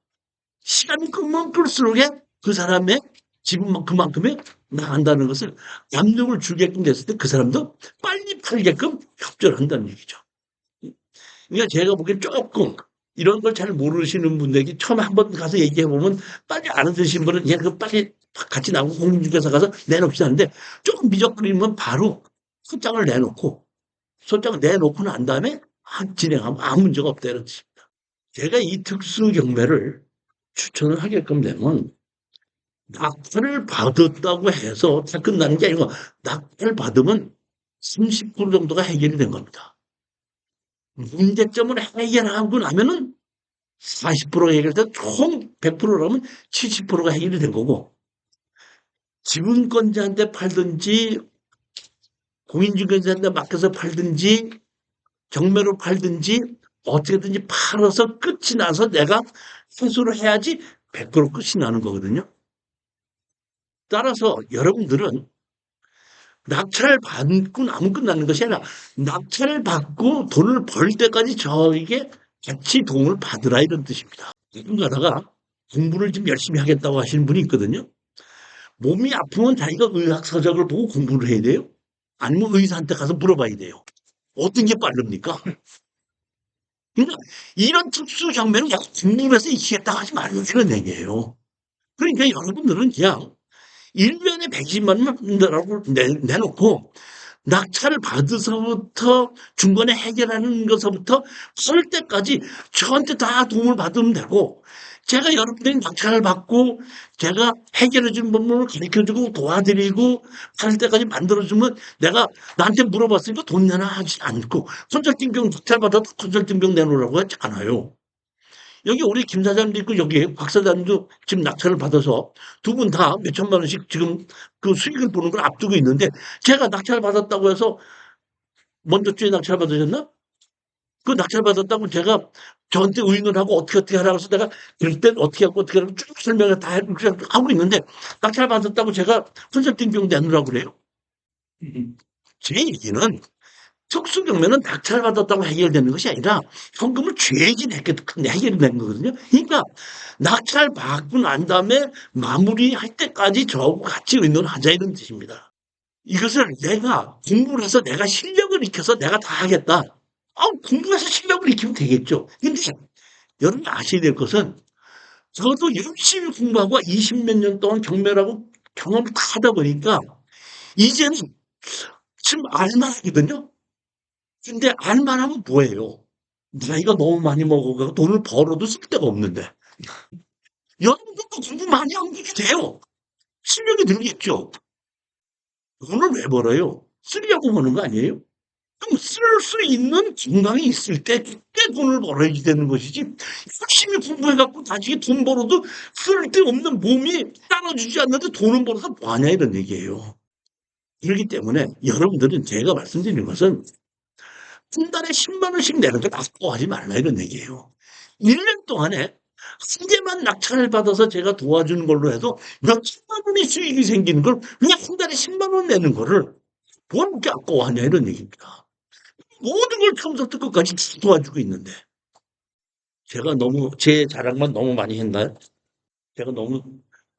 시간이 끌면 끌수록 그 사람의 지분 그만큼에 나간다는 것을 압력을 주게끔 됐을 때 그 사람도 빨리 팔게끔 협조를 한다는 얘기죠. 그러니까 제가 보기엔 조금 이런 걸 잘 모르시는 분들에게 처음에 한번 가서 얘기해 보면 빨리 알아듣으신 분은 그냥 그 빨리 같이 나오고 공인중개사 가서 내놓읍시다 하는데 조금 미적거리면 바로 소장을 내놓고 소장 내놓고 난 다음에 진행하면 아무 문제가 없다는 뜻입니다. 제가 이 특수 경매를 추천을 하게끔 되면 낙찰을 받았다고 해서 다 끝나는 게 아니고 낙찰 받으면 30% 정도가 해결이 된 겁니다. 문제점을 해결하고 나면은 40%가 해결돼 총 100%라면 70%가 해결이 된 거고 지분권자한테 팔든지 공인중개사한테 맡겨서 팔든지 경매로 팔든지 어떻게든지 팔아서 끝이 나서 내가 회수를 해야지 100% 끝이 나는 거거든요. 따라서 여러분들은 낙찰을 받고 나면 끝나는 것이 아니라 낙찰을 받고 돈을 벌 때까지 저에게 같이 도움을 받으라 이런 뜻입니다. 가끔 가다가 공부를 좀 열심히 하겠다고 하시는 분이 있거든요. 몸이 아프면 자기가 의학 서적을 보고 공부를 해야 돼요. 아니면 의사한테 가서 물어봐야 돼요. 어떤 게 빠릅니까? 그러니까 이런 특수 장면은 그냥 공부를 해서 익히겠다고 하지 말라는 얘기예요. 그러니까 여러분들은 그냥 1년에 120만 원이라고 내놓고 낙찰을 받아서부터 중간에 해결하는 것부터 설 때까지 저한테 다 도움을 받으면 되고 제가 여러분들이 낙찰을 받고 제가 해결해 주는 법문을 가르쳐주고 도와드리고 할 때까지 만들어주면 내가 나한테 물어봤으니까 돈 내놔 하지 않고 컨설팅 비용 낙찰 받아도 컨설팅 비용 내놓으라고 하지 않아요. 여기 우리 김 사장도 있고 여기 박 사장도 지금 낙찰을 받아서 두 분 다 몇천만 원씩 지금 그 수익을 보는 걸 앞두고 있는데 제가 낙찰 받았다고 해서 먼저 주에 낙찰 받으셨나? 그 낙찰 받았다고 제가 저한테 의논을 하고 어떻게 하라고 해서 내가 그럴 땐 어떻게 하고 어떻게 하라고 쭉 설명을 다 하고 있는데 낙찰 받았다고 제가 컨설팅 비용 내놓으라고 그래요. 제 얘기는 특수경매는 낙찰 받았다고 해결되는 것이 아니라 현금을 죄진했기 때문에 해결이 되는 거거든요. 그러니까 낙찰 받고 난 다음에 마무리할 때까지 저하고 같이 의논하자 이런 뜻입니다. 이것을 내가 공부를 해서 내가 실력을 익혀서 내가 다 하겠다. 공부해서 실력을 익히면 되겠죠. 근데 여러분 아셔야 될 것은 저도 열심히 공부하고 20 몇 년 동안 경매라고 경험을 다 하다 보니까 이제는 지금 알만하거든요. 근데 알만하면 뭐예요? 나이가 너무 많이 먹어가고 돈을 벌어도 쓸 데가 없는데. 여러분들도 공부 많이 하면 그렇게 돼요. 실력이 늘겠죠. 돈을 왜 벌어요? 쓰려고 버는 거 아니에요? 그럼 쓸 수 있는 건강이 있을 때 그때 돈을 벌어야 되는 것이지. 열심히 공부해갖고 나중에 돈 벌어도 쓸데없는 몸이 따라주지 않는데 돈은 벌어서 뭐하냐 이런 얘기예요. 그렇기 때문에 여러분들은 제가 말씀드리는 것은 한 달에 10만 원씩 내는 걸 아까워하지 말라 이런 얘기예요. 1년 동안에 한 개만 낙찰을 받아서 제가 도와주는 걸로 해도 몇천만 원의 수익이 생기는 걸 그냥 한 달에 10만 원 내는 거를 뭘 그렇게 아까워하냐 이런 얘기입니다. 모든 걸 처음부터 끝까지 도와주고 있는데 제가 너무 제 자랑만 너무 많이 했나요? 제가 너무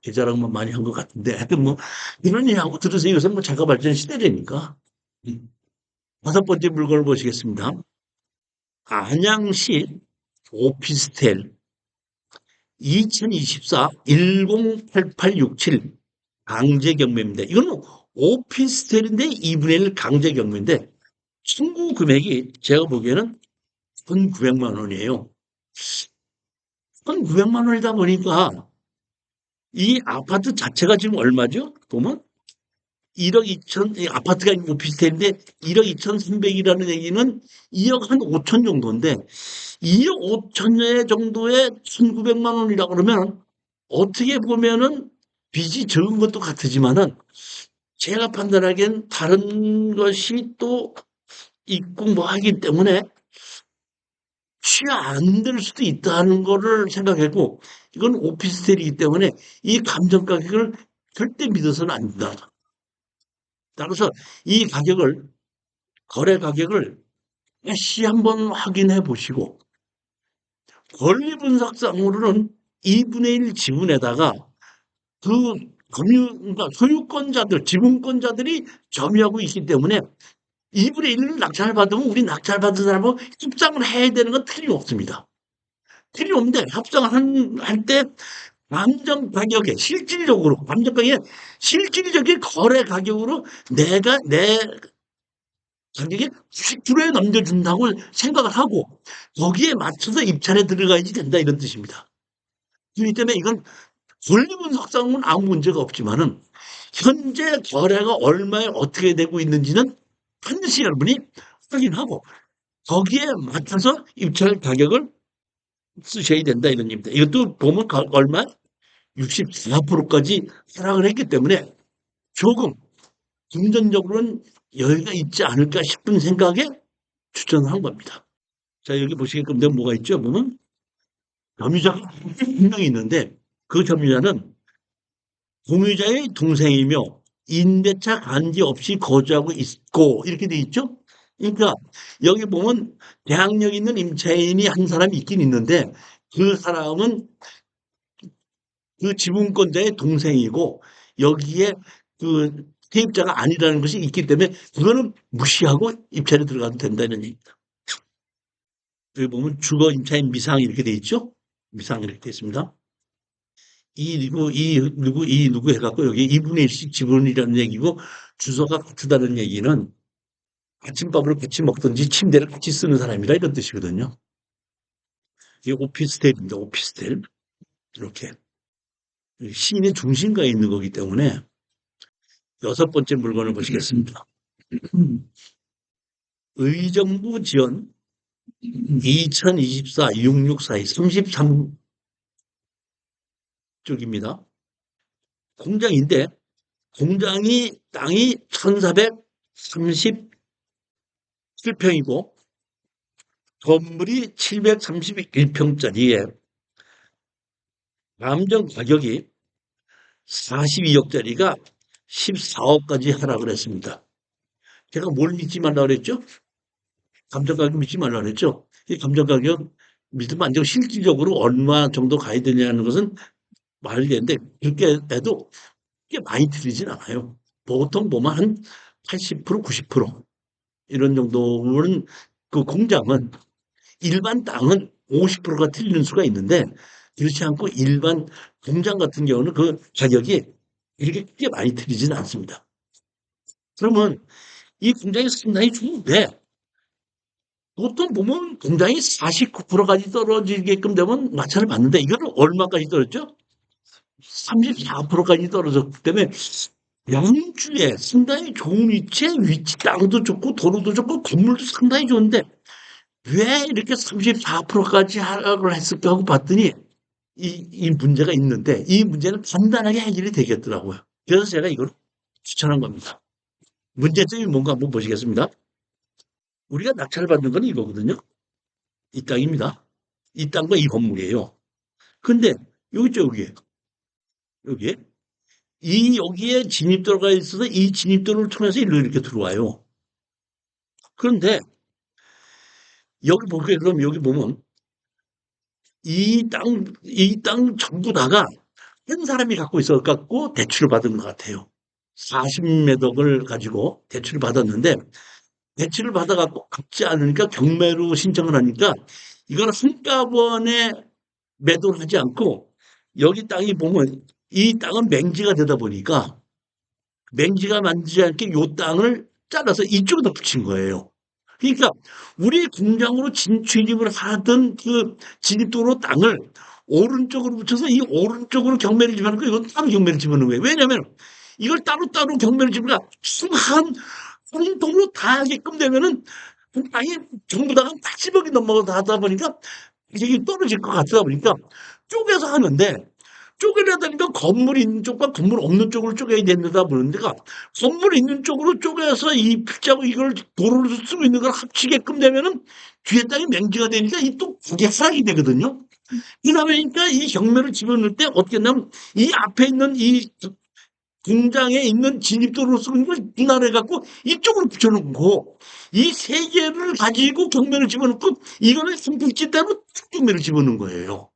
제 자랑만 많이 한 것 같은데 하여튼 뭐 이런 얘기하고 들으세요. 요새 뭐 자가 발전 시대라니까. 다섯 번째 물건을 보시겠습니다. 안양시 오피스텔 2024 108867 강제 경매입니다. 이거는 오피스텔인데 2분의 1 강제 경매인데 청구 금액이 제가 보기에는 1,900만 원이에요. 1,900만 원이다 보니까 이 아파트 자체가 지금 얼마죠? 보면 1억 2천, 아파트가 오피스텔인데 1억 2,300이라는 얘기는 2억 한 5천 정도인데 2억 5천여 정도의 1,900만 원이라고 그러면 어떻게 보면은 빚이 적은 것도 같으지만은 제가 판단하기엔 다른 것이 또 있고 뭐 하기 때문에 취하 안 될 수도 있다는 거를 생각했고 이건 오피스텔이기 때문에 이 감정 가격을 절대 믿어서는 안 된다. 따라서 이 가격을 거래 가격을 다시 한번 확인해 보시고 권리 분석상으로는 2분의 1 지분에다가 그 그러니까 소유권자들, 지분권자들이 점유하고 있기 때문에 2분의 1을 낙찰을 받으면 우리 낙찰 받은 사람하고 협상을 해야 되는 건 틀림없습니다. 틀림없는데 협상을 할 때 감정 가격에 실질적으로 감정 가격에 실질적인 거래 가격으로 내가 내 가격의 90%에 넘겨준다고 생각을 하고 거기에 맞춰서 입찰에 들어가야지 된다 이런 뜻입니다. 그렇기 때문에 이건 권리 분석상은 아무 문제가 없지만은 현재 거래가 얼마에 어떻게 되고 있는지는 반드시 여러분이 확인하고 거기에 맞춰서 입찰 가격을 쓰셔야 된다 이런 얘기입니다. 이것도 보면 얼마 64%까지 하락을 했기 때문에 조금 금전적으로는 여유가 있지 않을까 싶은 생각에 추천을 한 겁니다. 자, 여기 보시게끔 되면 뭐가 있죠? 보면 점유자가 분명히 있는데 그 점유자는 공유자의 동생이며 임대차 간지 없이 거주하고 있고 이렇게 돼 있죠? 그러니까 여기 보면 대항력 있는 임차인이 한 사람이 있긴 있는데 그 사람은 그 지분권자의 동생이고 여기에 그 세입자가 아니라는 것이 있기 때문에 그거는 무시하고 입찰에 들어가도 된다는 얘기입니다. 여기 보면 주거 임차인 미상 이렇게 돼 있죠? 미상 이렇게 돼 있습니다. 이 누구 해갖고 여기 2분의 1씩 지분이라는 얘기고 주소가 같다는 얘기는 아침밥을 같이 먹든지 침대를 같이 쓰는 사람이라 이런 뜻이거든요. 이게 오피스텔입니다. 오피스텔. 이렇게. 시인의 중심가에 있는 거기 때문에 여섯 번째 물건을 보시겠습니다. 의정부 지원 2024-6642 33쪽입니다. 공장인데 공장이 땅이 1437평이고 건물이 731평짜리에 감정 가격이 42억짜리가 14억까지 하락을 했습니다. 제가 뭘 믿지 말라 그랬죠? 감정 가격 믿지 말라 그랬죠? 이 감정 가격 믿으면 안 되고 실질적으로 얼마 정도 가야 되냐는 것은 말이 되는데 그렇게 해도 꽤 많이 틀리진 않아요. 보통 보면 한 80%, 90% 이런 정도는 그 공장은 일반 땅은 50%가 틀리는 수가 있는데 그렇지 않고 일반 공장 같은 경우는 그 가격이 이렇게 꽤 많이 틀리지는 않습니다. 그러면 이 공장이 상당히 좋은데 보통 보면 공장이 49%까지 떨어지게끔 되면 마찰을 받는데 이거는 얼마까지 떨어졌죠? 34%까지 떨어졌기 때문에 양주에 상당히 좋은 위치에 땅도 좋고 도로도 좋고 건물도 상당히 좋은데 왜 이렇게 34%까지 하락을 했을까 하고 봤더니 이 문제가 있는데 이 문제는 간단하게 해결이 되겠더라고요. 그래서 제가 이걸 추천한 겁니다. 문제점이 뭔가 한번 보시겠습니다. 우리가 낙찰을 받는 건 이거거든요. 이 땅입니다. 이 땅과 이 건물이에요. 근데 여기 있죠, 여기에. 여기에. 여기에 진입도로가 있어서 이 진입도로를 통해서 일로 이렇게 들어와요. 그런데 여기 보게 그럼 여기 보면 이 땅 전부 다가 한 사람이 갖고 있어 갖고 대출을 받은 것 같아요. 40매덕을 가지고 대출을 받았는데 대출을 받아 갖고 갚지 않으니까 경매로 신청을 하니까 이걸 한꺼번에 매도를 하지 않고 여기 땅이 보면 이 땅은 맹지가 되다 보니까 맹지가 만지지 않게 요 땅을 잘라서 이쪽에다 붙인 거예요. 그러니까 우리 공장으로 진출입을 하던 그 진입도로 땅을 오른쪽으로 붙여서 이 오른쪽으로 경매를 집어넣고 이건 따로 경매를 집어넣는 거예요. 왜냐하면 이걸 따로따로 경매를 집어넣으니까 한 통으로 다 하게끔 되면은 땅이 전부 다가 80억이 넘어가다 보니까 이게 떨어질 것 같다 보니까 쪼개서 하는데 쪼개려야 되니까 건물 있는 쪽과 건물 없는 쪽으로 쪼개야 된다 보니까 건물 있는 쪽으로 쪼개서 이 필자고 이걸 도로로 쓰고 있는 걸 합치게끔 되면은 뒤에 땅이 맹지가 되니까 이 또 그게 하락이 되거든요. 그러다 보니까 이 경매를 집어넣을 때 어떻게 하냐면 이 앞에 있는 이 공장에 있는 진입도로로 쓰고 있는 걸 분할해 갖고 이쪽으로 붙여놓고 이 세 개를 가지고 경매를 집어넣고 이거는 선택지대로 경매를 집어넣은 거예요.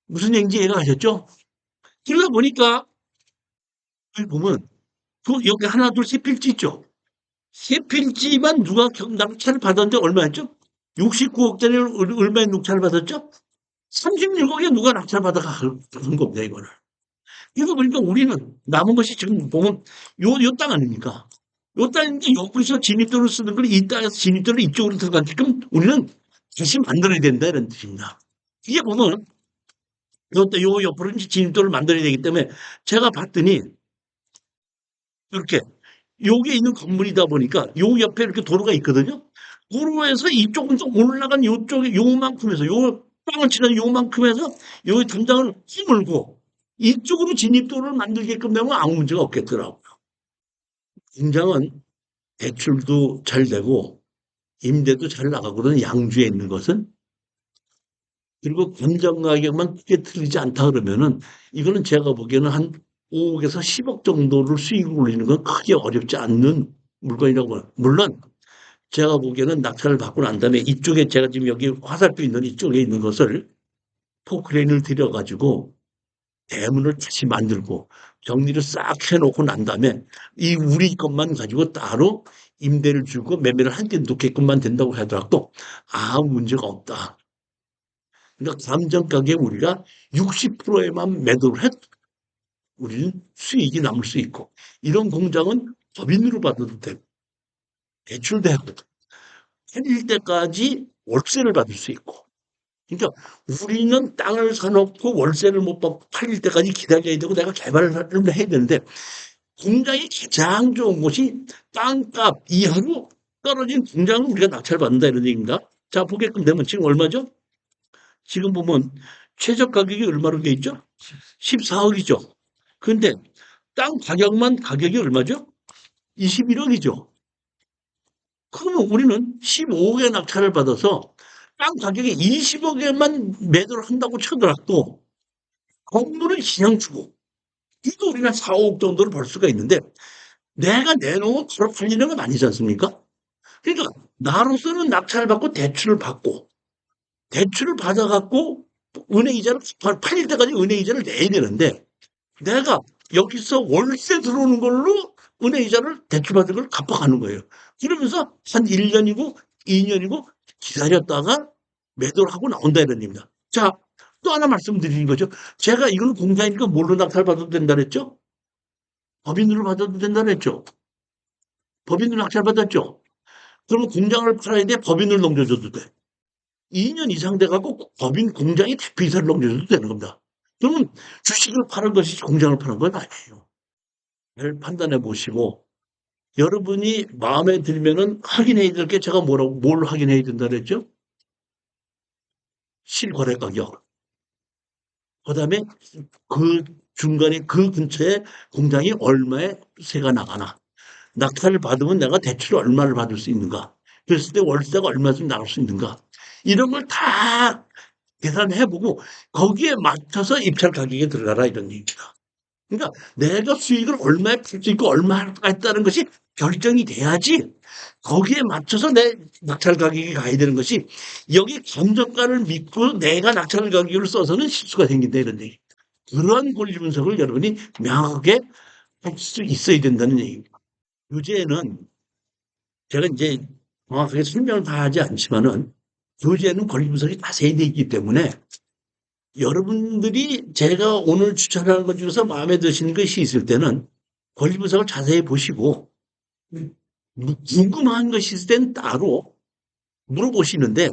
무슨 얘기인지 이해가 가셨죠? 그러다 보니까 여기 보면 그 여기 하나 둘 세 필지 있죠. 세 필지만 누가 낙찰을 받았는데 얼마였죠? 69억짜리를 얼마에 낙찰을 받았죠? 36억에 누가 낙찰 받아가 간 겁니다 이거를. 이거 보니까 우리는 남은 것이 지금 보면 요 땅 아닙니까? 요 땅인데 여기서 진입도를 쓰는 걸 이 땅에서 진입도를 이쪽으로 들어가게끔 우리는 다시 만들어야 된다 이런 뜻입니다. 이게 보면 요때 요 옆으로 이제 진입도를 만들어야 되기 때문에 제가 봤더니 이렇게 여기에 있는 건물이다 보니까 요 옆에 이렇게 도로가 있거든요. 도로에서 이쪽은 좀 올라간 요쪽에 요만큼에서 요 땅을 치는 요만큼에서 여기 담장을 허물고 이쪽으로 진입도를 만들게끔 되면 아무 문제가 없겠더라고요. 공장은 대출도 잘 되고 임대도 잘 나가거든 양주에 있는 것은. 그리고 감정 가격만 크게 틀리지 않다 그러면은 이거는 제가 보기에는 한 5억에서 10억 정도를 수익을 올리는 건 크게 어렵지 않는 물건이라고 봐요. 물론 제가 보기에는 낙찰을 받고 난 다음에 이쪽에 제가 지금 여기 화살표 있는 이쪽에 있는 것을 포크레인을 들여가지고 대문을 다시 만들고 정리를 싹 해놓고 난 다음에 이 우리 것만 가지고 따로 임대를 주고 매매를 한 개 놓게끔만 된다고 하더라도 아무 문제가 없다. 그러니까 감정 가격에 우리가 60%에만 매도를 해도 우리는 수익이 남을 수 있고 이런 공장은 법인으로 받아도 되고 대출도 하고 팔릴 때까지 월세를 받을 수 있고 그러니까 우리는 땅을 사놓고 월세를 못 받고 팔릴 때까지 기다려야 되고 내가 개발을 해야 되는데 공장이 가장 좋은 곳이 땅값 이하로 떨어진 공장을 우리가 낙찰받는다 이런 얘기입니다. 자 보게끔 되면 지금 얼마죠? 지금 보면 최저 가격이 얼마로 돼 있죠? 14억이죠. 근데 땅 가격만 가격이 얼마죠? 21억이죠. 그러면 우리는 15억의 낙찰을 받아서 땅 가격이 20억에만 매도를 한다고 치더라도 건물은 그냥 주고 이거 우리가 4, 5억 정도를 벌 수가 있는데 내가 내놓은 바로 팔리는 건 아니지 않습니까? 그러니까 나로서는 낙찰을 받고 대출을 받아갖고 은행 이자를 팔릴 때까지 은행 이자를 내야 되는데 내가 여기서 월세 들어오는 걸로 은행 이자를 대출받은 걸 갚아가는 거예요. 그러면서 한 1년이고 2년이고 기다렸다가 매도를 하고 나온다 이런 얘기입니다. 자, 또 하나 말씀드리는 거죠. 제가 이건 공장이니까 뭘로 낙찰받아도 된다 그랬죠? 법인으로 받아도 된다 그랬죠? 법인으로 낙찰받았죠? 그러면 공장을 팔아야 돼? 법인을 넘겨줘도 돼. 2년 이상 돼가고 법인 공장이 대표이사를 넘겨줘도 되는 겁니다. 그러면 주식을 파는 것이 공장을 파는 건 아니에요. 잘 판단해 보시고 여러분이 마음에 들면은 확인해야 될 게 제가 뭘 확인해야 된다 그랬죠? 실거래 가격. 그다음에 그 중간에 그 근처에 공장이 얼마에 세가 나가나. 낙찰을 받으면 내가 대출을 얼마를 받을 수 있는가. 그랬을 때 월세가 얼마쯤 나올 수 있는가. 이런 걸 다 계산해 보고 거기에 맞춰서 입찰 가격에 들어가라 이런 얘기입니다. 그러니까 내가 수익을 얼마에 풀 수 있고 얼마 할까 했다는 것이 결정이 돼야지 거기에 맞춰서 내 낙찰 가격이 가야 되는 것이 여기 감정가를 믿고 내가 낙찰 가격을 써서는 실수가 생긴다 이런 얘기. 그러한 권리 분석을 여러분이 명확하게 할 수 있어야 된다는 얘기입니다. 교재에는 제가 이제 정확하게 설명을 다 하지 않지만은 교재에는 권리 분석이 자세히 되어 있기 때문에 여러분들이 제가 오늘 추천하는 것 중에서 마음에 드시는 것이 있을 때는 권리 분석을 자세히 보시고 궁금한 것이 있을 때는 따로 물어보시는데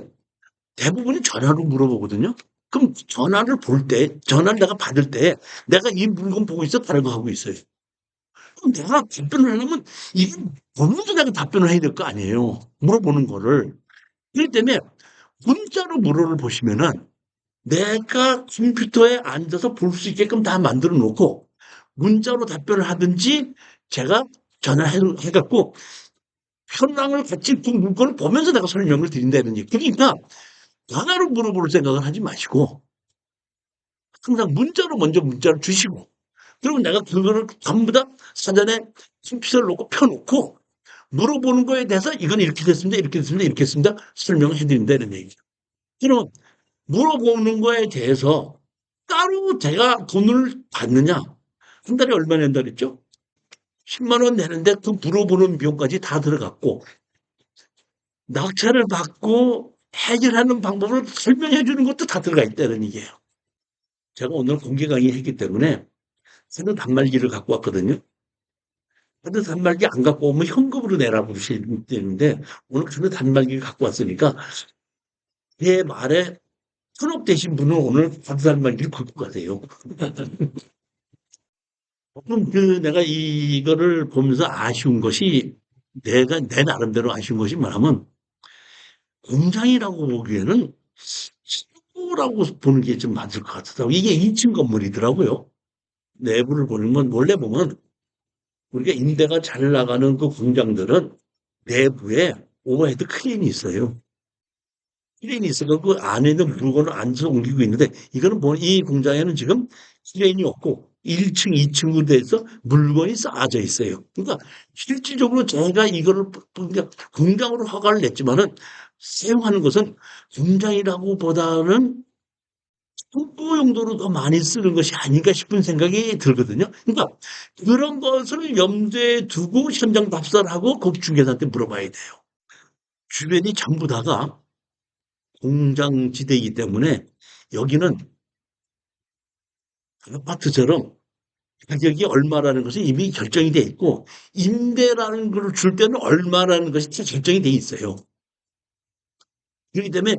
대부분이 전화로 물어보거든요. 그럼 전화를 내가 받을 때 내가 이 물건 보고 있어? 다른 거 하고 있어요. 그럼 내가 답변을 하려면 이게 법무도 내가 답변을 해야 될 거 아니에요. 물어보는 거를. 그렇기 때문에 문자로 물어를 보시면은 내가 컴퓨터에 앉아서 볼 수 있게끔 다 만들어 놓고 문자로 답변을 하든지 제가 전화해 갖고 현황을 같이 그 물건을 보면서 내가 설명을 드린다는 얘기. 그러니까 전화로 물어볼 생각을 하지 마시고 항상 문자로 먼저 문자를 주시고 그러면 내가 그거를 전부 다 사전에 컴퓨터를 놓고 펴놓고 물어보는 거에 대해서 이건 이렇게 됐습니다. 이렇게 됐습니다. 이렇게 했습니다. 설명을 해드린다는 얘기죠. 그럼 물어보는 거에 대해서 따로 제가 돈을 받느냐? 한 달에 얼마 낸다 그랬죠? 10만 원 내는데 그 물어보는 비용까지 다 들어갔고 낙찰을 받고 해결하는 방법을 설명해 주는 것도 다 들어가 있다는 얘기예요. 제가 오늘 공개 강의했기 때문에 새로 단말기를 갖고 왔거든요. 카드 단말기 안 갖고 오면 현금으로 내라고 그러시는데 오늘 카드 단말기 갖고 왔으니까 제 말에 현혹되신 분은 오늘 카드 단말기를 갖고 가세요. 그럼 내가 이거를 보면서 아쉬운 것이 내가 내 나름대로 아쉬운 것이 뭐냐면 공장이라고 보기에는 창고라고 보는 게 좀 맞을 것 같더라고요. 이게 2층 건물이더라고요. 내부를 보면 원래 보면 우리가 임대가 잘 나가는 그 공장들은 내부에 오버헤드 크레인이 있어요. 크레인이 있어서 그 안에 있는 물건을 안에서 옮기고 있는데 이거는 뭐 이 공장에는 지금 크레인이 없고 1층, 2층으로 돼서 물건이 쌓아져 있어요. 그러니까 실질적으로 제가 이거를 그러니까 공장으로 허가를 냈지만은 사용하는 것은 공장이라고 보다는 창고 용도로 더 많이 쓰는 것이 아닌가 싶은 생각이 들거든요. 그러니까 그런 것을 염두에 두고 현장 답사를 하고 건축주계사한테 물어봐야 돼요. 주변이 전부 다가 공장지대이기 때문에 여기는 아파트처럼 가격이 얼마라는 것이 이미 결정이 돼 있고 임대라는 걸 줄 때는 얼마라는 것이 다 결정이 돼 있어요. 그렇기 때문에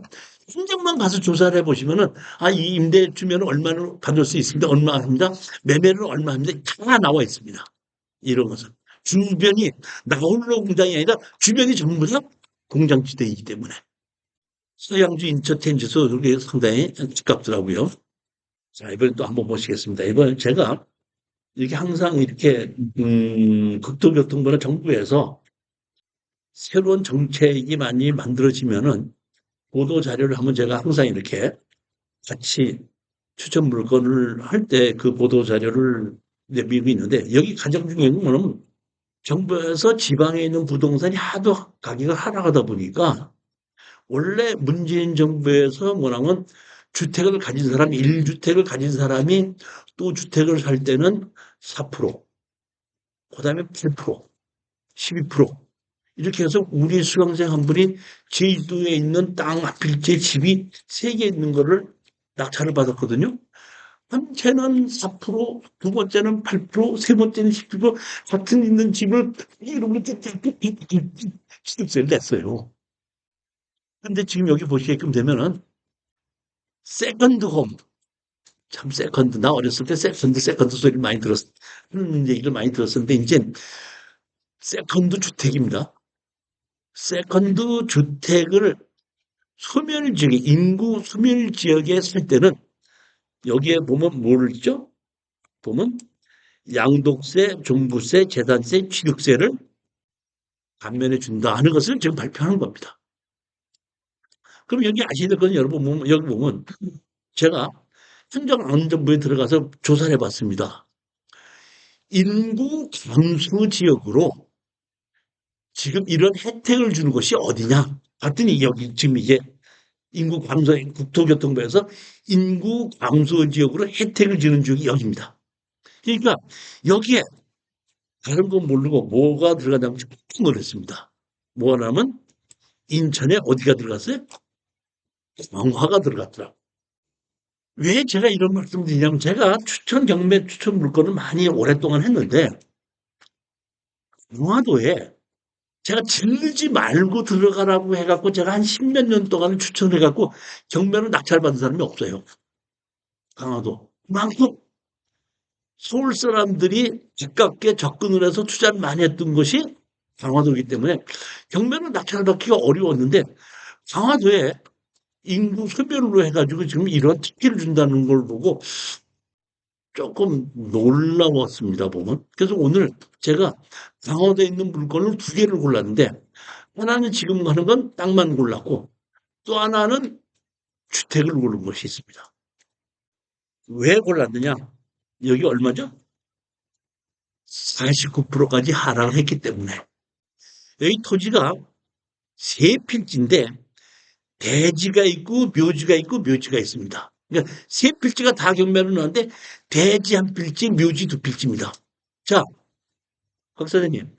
현장만 가서 조사를 해보시면은 이 임대 주면 얼마를 받을 수 있습니다. 얼마 합니다. 매매는 얼마 합니다. 다 나와 있습니다. 이런 것은 주변이 나 홀로 공장이 아니라 주변이 전부 다 공장지대이기 때문에 서양주 인천 텐지소 여기 상당히 집값더라고요. 자, 이번에 또 한번 보시겠습니다. 이번에 제가 이렇게 항상 이렇게 국토교통부나 정부에서 새로운 정책이 많이 만들어지면은 보도 자료를 한번 제가 항상 이렇게 같이 추천 물건을 할 때 그 보도 자료를 내밀고 있는데 여기 가장 중요한 거는 정부에서 지방에 있는 부동산이 하도 가격이 하락하다 보니까 원래 문재인 정부에서 뭐냐면 주택을 가진 사람, 1주택을 가진 사람이 또 주택을 살 때는 4%, 그다음에 8%, 12% 이렇게 해서 우리 수강생 한 분이 제주도에 있는 땅 한 필지에 집이 3개 있는 거를 낙찰을 받았거든요. 한 채는 4%, 두 번째는 8%, 세 번째는 12% 같은 있는 집을 이름으로 취득세를 냈어요. 근데 지금 여기 보시게끔 되면은 세컨드 홈, 참 세컨드, 나 어렸을 때 세컨드 소리를 많이 얘기를 많이 들었었는데 이제 세컨드 주택입니다. 세컨드 주택을 소멸 지역에 인구 소멸 지역에 살 때는 여기에 보면 뭐를 있죠? 보면 양도세, 종부세, 재산세, 취득세를 감면해 준다 하는 것을 지금 발표하는 겁니다. 그럼 여기 아시는 건 여러분 여기 보면 제가 행정안전부에 들어가서 조사를 해봤습니다. 인구 감소 지역으로 지금 이런 혜택을 주는 곳이 어디냐? 봤더니 여기 지금 이게 인구 감소, 국토교통부에서 인구 감소 지역으로 혜택을 주는 지역이 여기입니다. 그러니까 여기에 다른 건 모르고 뭐가 들어가냐면 깜짝 놀랐습니다. 뭐냐면 인천에 어디가 들어갔어요? 광화가 들어갔더라고요. 왜 제가 이런 말씀을 드리냐면 제가 추천 경매 추천 물건을 많이 오랫동안 했는데 광화도에 제가 질르지 말고 들어가라고 해갖고 제가 한 십몇 년 동안 추천해갖고 경매를 낙찰받은 사람이 없어요. 강화도. 그만큼 서울 사람들이 가깝게 접근을 해서 투자를 많이 했던 것이 강화도이기 때문에 경매는 낙찰받기가 어려웠는데 강화도에 인구 소멸로 해가지고 지금 이런 특기를 준다는 걸 보고 조금 놀라웠습니다, 보면. 그래서 오늘 제가 강화도에 있는 물건을 2개를 골랐는데 하나는 지금 하는 건 땅만 골랐고 또 하나는 주택을 고른 것이 있습니다. 왜 골랐느냐? 여기 얼마죠? 49%까지 하락을 했기 때문에. 여기 토지가 3필지인데 대지가 있고 묘지가 있고 묘지가 있습니다. 그러니까 3필지가 다 경매를 넣었는데 대지 한 필지, 묘지 2필지입니다. 자, 박 사장님,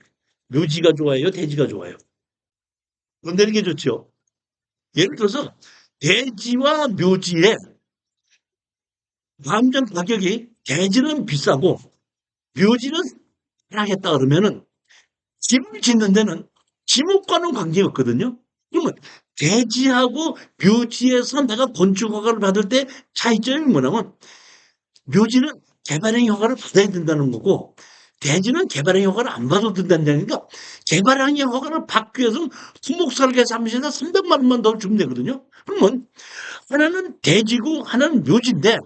묘지가 좋아요? 대지가 좋아요? 돈 내는 게 좋죠. 예를 들어서 대지와 묘지의 감정 가격이 대지는 비싸고 묘지는 하락했다 그러면은 집을 짓는 데는 지목과는 관계가 없거든요. 그러면 대지하고 묘지에서 내가 건축 허가를 받을 때 차이점이 뭐냐면 묘지는 개발행 허가를 받아야 된다는 거고 대지는 개발행 허가를 안 받아도 된다는 얘기니까 개발행 허가를 받기 위해서는 토목설계 사무실에다 300만 원만 더 주면 되거든요. 그러면 하나는 대지고 하나는 묘지인데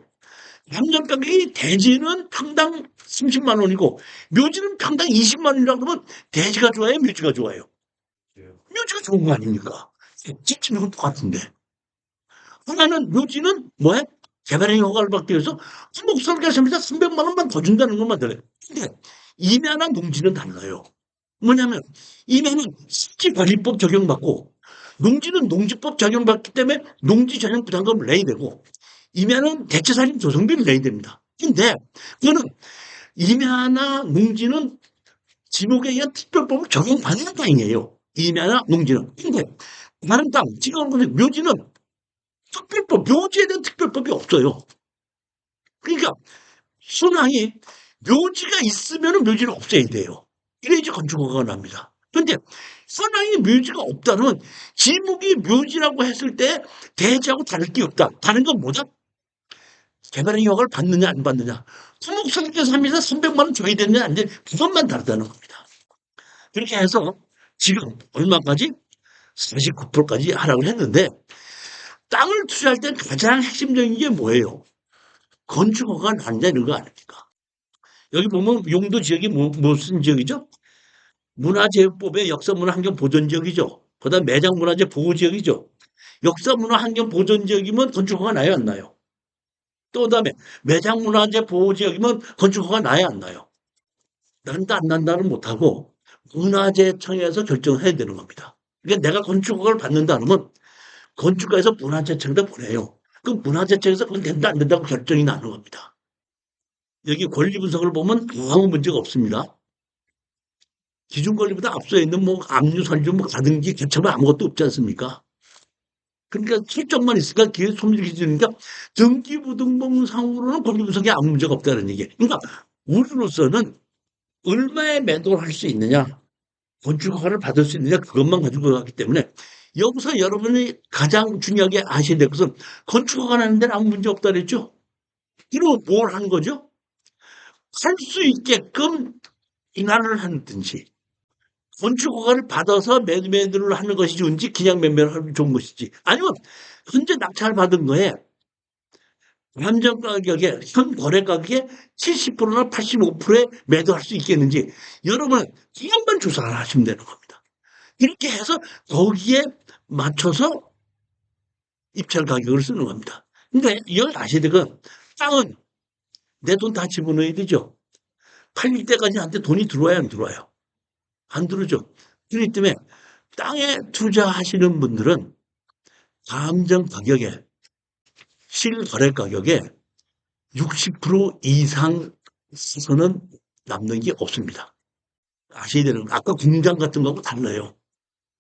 감정 가격이 대지는 평당 30만 원이고 묘지는 평당 20만 원이라고 그러면 대지가 좋아요, 묘지가 좋아요? 묘지가 좋은 거 아닙니까? 짓는 건 똑같은데. 하나는 묘지는 뭐해? 개발행 허가를 받기 위해서 목설계사입니다. 300만 원만 더 준다는 것만 들어요. 근데 임야나 농지는 달라요. 뭐냐면 임야는 습지관리법 적용받고 농지는 농지법 적용받기 때문에 농지 전용 부담금을 내야 되고 임야는 대체살인 조성비를 내야 됩니다. 근데 그거는 임야나 농지는 지목에 의한 특별법을 적용받는 땅이에요. 임야나 농지는. 근데 다른 땅, 지금 묘지는 특별법, 묘지에 대한 특별법이 없어요. 그러니까 순항이 묘지가 있으면 묘지를 없애야 돼요. 이래야지 건축허가가 납니다. 그런데 순항이 묘지가 없다는 지목이 묘지라고 했을 때 대지하고 다를 게 없다. 다른 건 뭐다? 개발행 허가를 받느냐 안 받느냐. 토목설계 3에서 300만 원 줘야 되느냐 안 되느냐. 그것만 다르다는 겁니다. 그렇게 해서 지금 얼마까지? 49%까지 하락을 했는데 땅을 투자할 때 가장 핵심적인 게 뭐예요? 건축허가 난다는 거 아닙니까? 여기 보면 용도 지역이 무슨 지역이죠? 문화재법의 역사문화환경보존지역이죠. 그다음 매장문화재 보호지역이죠. 역사문화환경보존지역이면 건축허가 나요, 안 나요? 또 그다음에 매장문화재 보호지역이면 건축허가 나요, 안 나요? 난다 안 난다는 못하고 문화재청에서 결정을 해야 되는 겁니다. 그러니까 내가 건축허가를 받는다 그러면 건축가에서 문화재청에다 보내요. 그 문화재청에서 그건 된다 안 된다고 결정이 나는 겁니다. 여기 권리 분석을 보면 아무 문제가 없습니다. 기준 권리보다 앞서 있는 뭐 압류, 선주, 뭐 가등기, 개처분 아무것도 없지 않습니까? 그러니까 설정만 있으니까 기회 소멸 기준이니까 등기부등본상으로는 권리 분석에 아무 문제가 없다는 얘기. 그러니까 우리로서는 얼마에 매도를 할 수 있느냐, 건축허가를 받을 수 있느냐 그것만 가지고 가기 때문에 여기서 여러분이 가장 중요하게 아셔야 될 것은 건축허가 나는 데는 아무 문제 없다 그랬죠? 이러면 뭘 하는 거죠? 살 수 있게끔 인하를 하든지 건축허가를 받아서 매도를 하는 것이 좋은지 그냥 매매를 하는 게 좋은 것이지 아니면 현재 낙찰 받은 거에 감정 가격에 현 거래 가격의 70%나 85%에 매도할 수 있겠는지 여러분은 이것만 조사를 하시면 되는 겁니다. 이렇게 해서 거기에 맞춰서 입찰 가격을 쓰는 겁니다. 근데 여기 아셔야 될 건 땅은 내 돈 다 집어넣어야 되죠. 팔릴 때까지 한테 돈이 들어와야 안 들어와요? 안 들어오죠. 그렇기 때문에 땅에 투자하시는 분들은 감정 가격에 실거래 가격에 60% 이상서는 남는 게 없습니다. 아셔야 되는 거. 아까 공장 같은 거하고 달라요.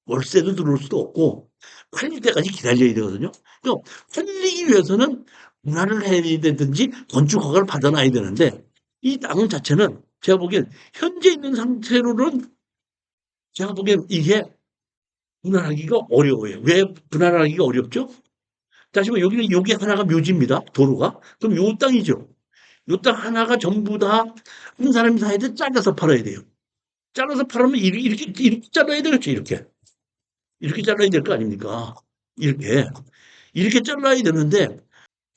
월세도 들어올 수도 없고 팔릴 때까지 기다려야 되거든요. 그러니까 팔리기 위해서는 분할을 해야 되든지 건축 허가를 받아놔야 되는데 이 땅 자체는 제가 보기엔 현재 있는 상태로는 제가 보기엔 이게 분할하기가 어려워요. 왜 분할하기가 어렵죠? 다시 말해 여기는 요게 하나가 묘지입니다. 도로가. 그럼 요 땅이죠. 요 땅 하나가 전부 다 한 사람이 다 해야 돼. 잘라서 팔아야 돼요. 잘라서 팔으면 이렇게 잘라야 되겠죠. 이렇게. 이렇게 잘라야 될 거 아닙니까? 이렇게. 이렇게 잘라야 되는데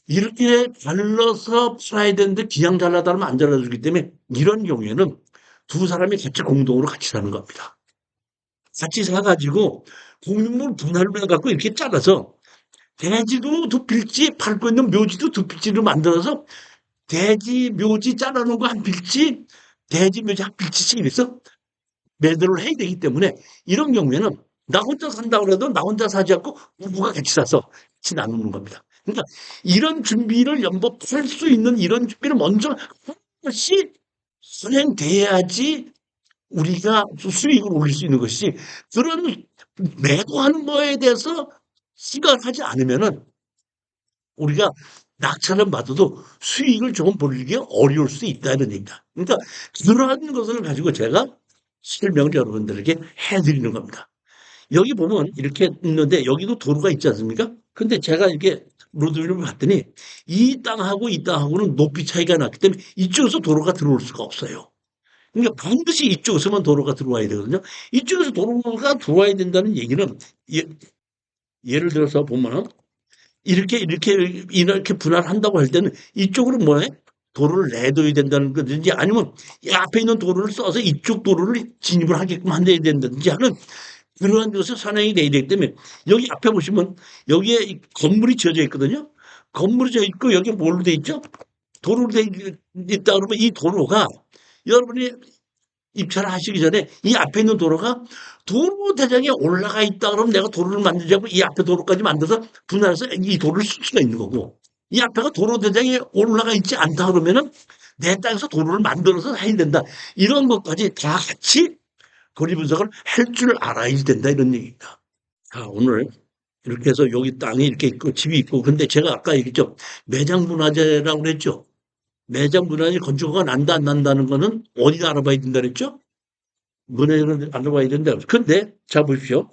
이렇게 잘라서 팔아야 되는데 그냥 잘라다 하면 안 잘라주기 때문에 이런 경우에는 두 사람이 같이 공동으로 같이 사는 겁니다. 같이 사가지고 공유물 분할을 해갖고 이렇게 잘라서 대지도 두 필지 팔고 있는 묘지도 두 필지로 만들어서 대지 묘지 잘라놓은 거 한 필지 대지 묘지 한 필지씩 이래서 매도를 해야 되기 때문에 이런 경우에는 나 혼자 산다고 해도 나 혼자 사지 않고 부부가 같이 사서 같이 나누는 겁니다. 그러니까 이런 준비를 연법할 수 있는 이런 준비를 먼저 하는 것이 선행돼야지 우리가 수익을 올릴 수 있는 것이지 그런 매도하는 거에 대해서 시각하지 않으면은 우리가 낙찰을 받아도 수익을 조금 벌기 어려울 수 있다는 얘기다. 그러니까 그러한 것을 가지고 제가 설명을 여러분들에게 해드리는 겁니다. 여기 보면 이렇게 있는데 여기도 도로가 있지 않습니까? 근데 제가 이렇게 로드뷰를 봤더니 이 땅하고 이 땅하고는 높이 차이가 났기 때문에 이쪽에서 도로가 들어올 수가 없어요. 그러니까 반드시 이쪽에서만 도로가 들어와야 되거든요. 이쪽에서 도로가 들어와야 된다는 얘기는 예를 들어서 보면은 이렇게 분할한다고 할 때는 이쪽으로 뭐해? 도로를 내둬야 된다는 거든지 아니면 이 앞에 있는 도로를 써서 이쪽 도로를 진입을 하게끔 한다야 된다든지 하는 그러한 것을 선행이 돼야 되기 때문에 여기 앞에 보시면 여기에 건물이 지어져 있거든요. 건물이 지어 있고 여기 뭘로 돼 있죠? 도로로 돼 있다 그러면 이 도로가 여러분이 입찰을 하시기 전에 이 앞에 있는 도로가 도로 대장에 올라가 있다 그러면 내가 도로를 만들자고 이 앞에 도로까지 만들어서 분할해서 이 도로를 쓸 수가 있는 거고 이 앞에가 도로 대장에 올라가 있지 않다 그러면은 내 땅에서 도로를 만들어서 해야 된다. 이런 것까지 다 같이 거리 분석을 할 줄 알아야 된다 이런 얘기입니다. 자, 오늘 이렇게 해서 여기 땅이 이렇게 있고 집이 있고 근데 제가 아까 얘기했죠. 매장 문화재라고 그랬죠. 매장 문화재 건축허가 난다 안 난다는 거는 어디다 알아봐야 된다 그랬죠? 문화재는 알아봐야 된다. 근데 자 보십시오.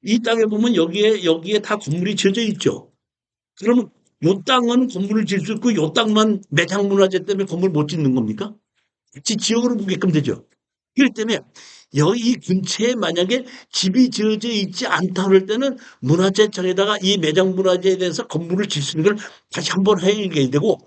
이 땅에 보면 여기에 다 건물이 지어져 있죠. 그러면 요 땅은 건물을 지을 수 있고 요 땅만 매장 문화재 때문에 건물 못 짓는 겁니까? 지역으로 보게끔 되죠. 그렇기 때문에 여기 근처에 만약에 집이 지어져 있지 않다 그럴 때는 문화재청에다가 이 매장 문화재에 대해서 건물을 짓는 걸 다시 한번 해야 되고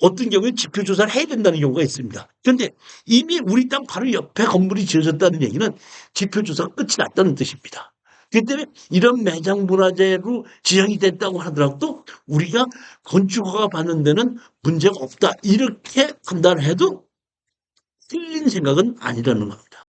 어떤 경우에 지표 조사를 해야 된다는 경우가 있습니다. 그런데 이미 우리 땅 바로 옆에 건물이 지어졌다는 얘기는 지표 조사가 끝이 났다는 뜻입니다. 그렇기 때문에 이런 매장 문화재로 지정이 됐다고 하더라도 우리가 건축허가 받는 데는 문제가 없다. 이렇게 판단해도 틀린 생각은 아니라는 겁니다.